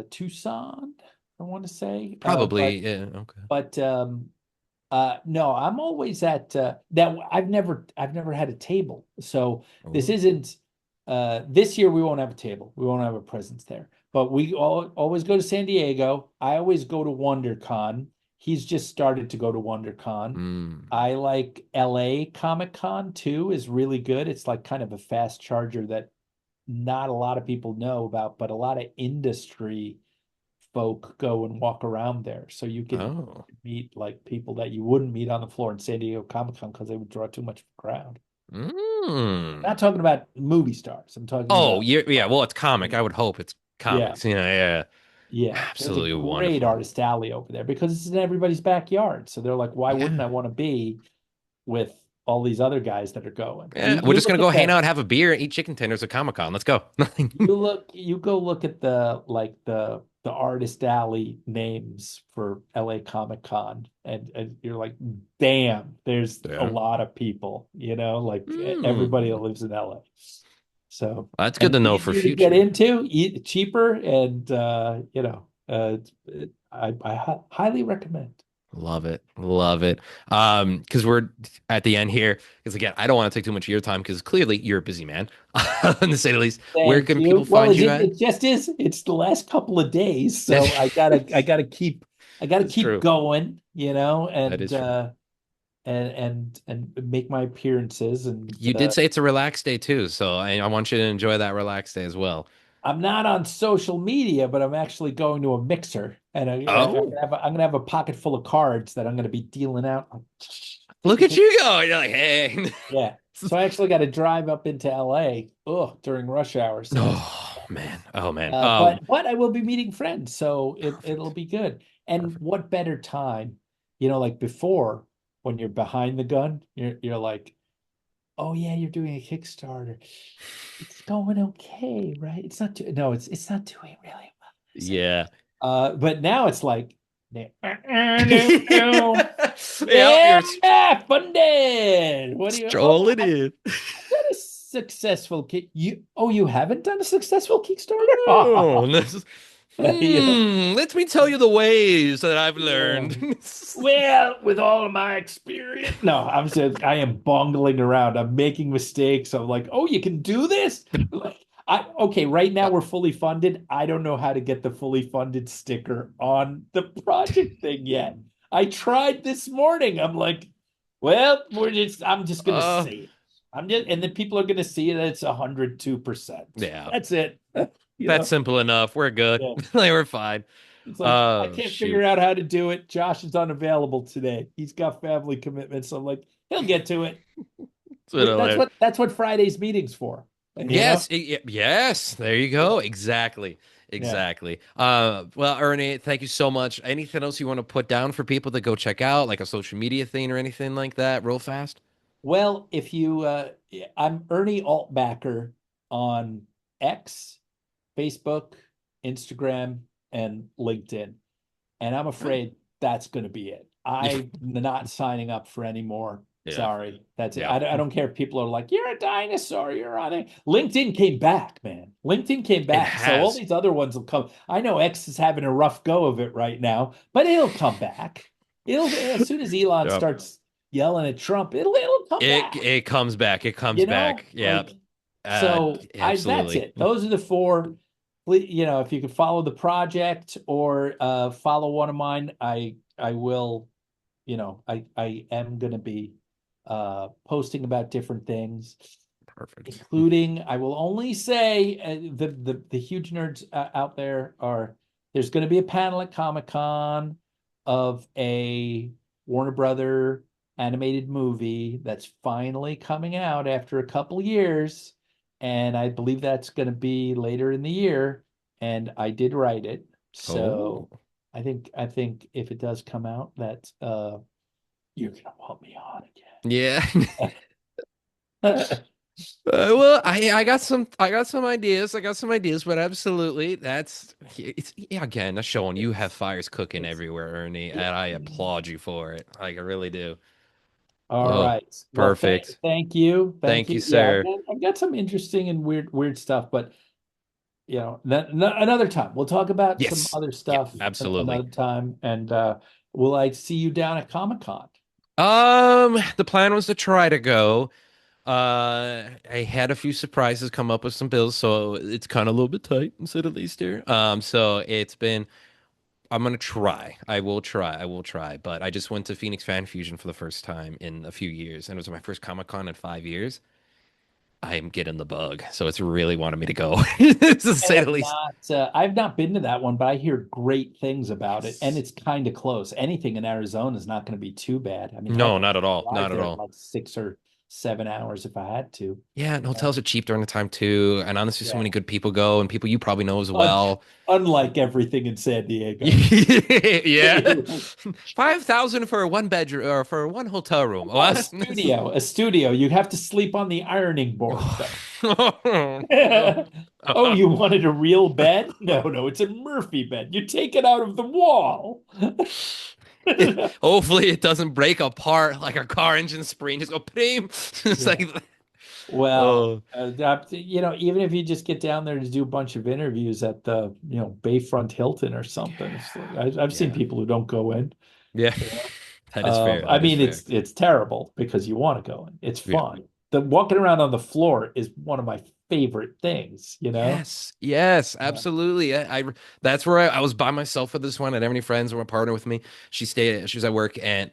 Tucson, I want to say. Probably, yeah. Okay. But no, I'm always at that. I've never had a table. So this Oh. isn't this year we won't have a table. We won't have a presence there. But we always go to San Diego. I always go to WonderCon. He's just started to go to WonderCon. Mm. I like LA Comic Con too, is really good. It's like kind of a fast charger that not a lot of people know about, but a lot of industry folk go and walk around there. So you can Oh. meet like people that you wouldn't meet on the floor in San Diego Comic Con because they would draw too much of a crowd. Mm. Not talking about movie stars. I'm talking Oh, about, yeah. Well, it's comic. I would hope it's yeah, comics. Yeah. yeah. There's a Absolutely great wonderful. artist alley over there because it's in everybody's backyard. So they're like, why wouldn't Yeah. I want to be with all these other guys that are going? Yeah. We're You just gonna look at go hang the out, have a beer, and eat chicken tenders at Comic Con. Let's go. you go look at the like the artist alley names for LA Comic Con, and you're like, damn, there's a Yeah. lot of people, like everybody that Mm. lives in LA. So, That's good and to know for easier to get future. into, cheaper, and I highly recommend. Love it. Love it. Because we're at the end here. Because again, I don't want to take too much of your time because clearly you're a busy man, to say the least. Where Thank can you. people Well, find you at? it just is. It's the last couple of days, so I gotta That's keep true. going, That is true. and make my appearances. And You did say it's a relaxed day too, so I want you to enjoy that relaxed day as well. I'm not on social media, but I'm actually going to a mixer, and Oh, I'm gonna have a pocket full of cards that I'm gonna be dealing out. look at you go. You're like, hey. Yeah. So I actually got to drive up into LA, during rush hour. So that's Oh man. Oh man. but I will be meeting friends, so it'll Perfect. be good. And Perfect. what better time, like before when you're behind the gun, you're like, oh yeah, you're doing a Kickstarter. It's going okay, right? It's not no, it's not doing really well, is it? Yeah. But now it's like, no, no, Yeah, you're funded. What do you? Oh, strolling in. done a successful kick. You haven't done a successful Oh, Kickstarter? this is, Yeah. let me tell you the ways that I've Yeah. learned. Well, with all of my experience, no, I am bungling around. I'm making mistakes. I'm like, oh, you can do this? Like, okay, right now we're fully funded. I don't know how to get the fully funded sticker on the project thing yet. I tried this morning. I'm like, well, I'm just gonna Uh, see it. And then people are gonna see that it's 102%. yeah, That's it. You that's know, simple enough. We're good. yeah. Like, we're fine. It's like I Oh, can't figure shoot. out how to do it. Josh is unavailable today. He's got family commitments. So I'm like, he'll get to it. That's what Friday's meetings for. You know? Yes, yes, there you go. Exactly. Yeah. Exactly. Well, Ernie, thank you so much. Anything else you want to put down for people to go check out, like a social media thing or anything like that, real fast? Well, if you, I'm Ernie Altbacker on X, Facebook, Instagram, and LinkedIn. And I'm Oh. afraid that's going to be it. I'm not signing up for any more. Yeah. Sorry. That's it. Yeah. I don't care if people are like, you're a dinosaur. You're on it. LinkedIn came back, man. LinkedIn came It back. So all has. these other ones will come. I know X is having a rough go of it right now, but it'll come back. It'll, as soon as Elon Yep. starts yelling at Trump, it'll come back. It comes back. It comes You back. know, Yeah. like, so I that's Absolutely. it. Those are the four. You know, if you could follow the project or follow one of mine, I will, you know, I am gonna be posting about different things, Perfect. including I will only say the huge nerds out there are there's going to be a panel at Comic-Con of a Warner Brother animated movie that's finally coming out after a couple years, and I believe that's going to be later in the year, and I did write it. Oh. So I think if it does come out that you're gonna want me on Yeah. again. Well, I got some ideas. I got some ideas, but absolutely, it's yeah, again, that's showing you have fires cooking It's everywhere, Ernie, yeah. and I applaud you for it. Like I really do. All Oh, right. Well, perfect. thank you. Thank Thank you, you. Yeah, sir. I've got some interesting and weird stuff, but you know, another time. We'll talk about some Yes. other Yeah, stuff absolutely. another time. And will I see you down at Comic-Con? The plan was to try to go. I had a few surprises come up with some bills, so it's kind of a little bit tight, to say the least here. So it's been I'm gonna try. I will try. I will try. But I just went to Phoenix Fan Fusion for the first time in a few years, and it was my first Comic Con in 5 years. I am getting the bug, so it's really wanted me to go, to say the least. I've not been to that one, but I hear great things about it, and Yes. it's kind of close. Anything in Arizona is not going to be too bad. I mean, heck, No, I not at all. drive Not at there in all. like 6 or 7 hours if I had to. Yeah, and You know? hotels are cheap during the time too. And honestly, so Yeah. many good people go, and people you probably know as Un- well. Unlike everything in San Diego. Yeah, 5,000 for a one bedroom or for one hotel room. Oh, a What? studio, a studio. You have to sleep on the ironing board, though. Oh, you wanted a real bed? No, no, it's a Murphy bed. You take it out of the wall. Hopefully, it doesn't break apart like a car engine spring. Just go prim. It's Yeah. like, Well, oh you know, even if you just get down there to do a bunch of interviews at the, you know, Bayfront Hilton or something, it's like I've seen yeah, people who don't go in. yeah. You know? That is fair. I That is mean, fair. it's terrible because you want to go in. It's Yeah. fun. The walking around on the floor is one of my favorite things, you know? Yes, yes, Yeah. absolutely. That's where I was by myself for this one. I didn't have any friends who were partner with me. She was at work, and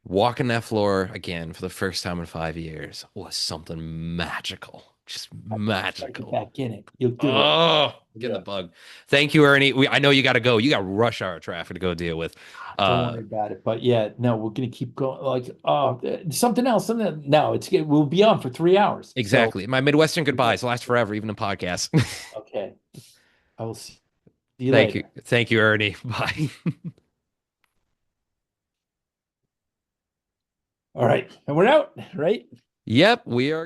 walking that floor again for the first time in 5 years was something magical. Just Gotta get magical. back in it. You'll do it. Oh, getting the Yeah. bug. Thank you, Ernie. I know you got to go. You got rush hour traffic to go deal with. Don't Uh, worry about it. But yeah, no, we're gonna keep going. Like, something else. Something. No, we'll be on for 3 hours. So exactly. My Midwestern goodbyes last forever, even in podcasts. okay, I will see you Thank you. later. Thank you, Ernie. Bye. All right, and we're out, right? Yep, we are.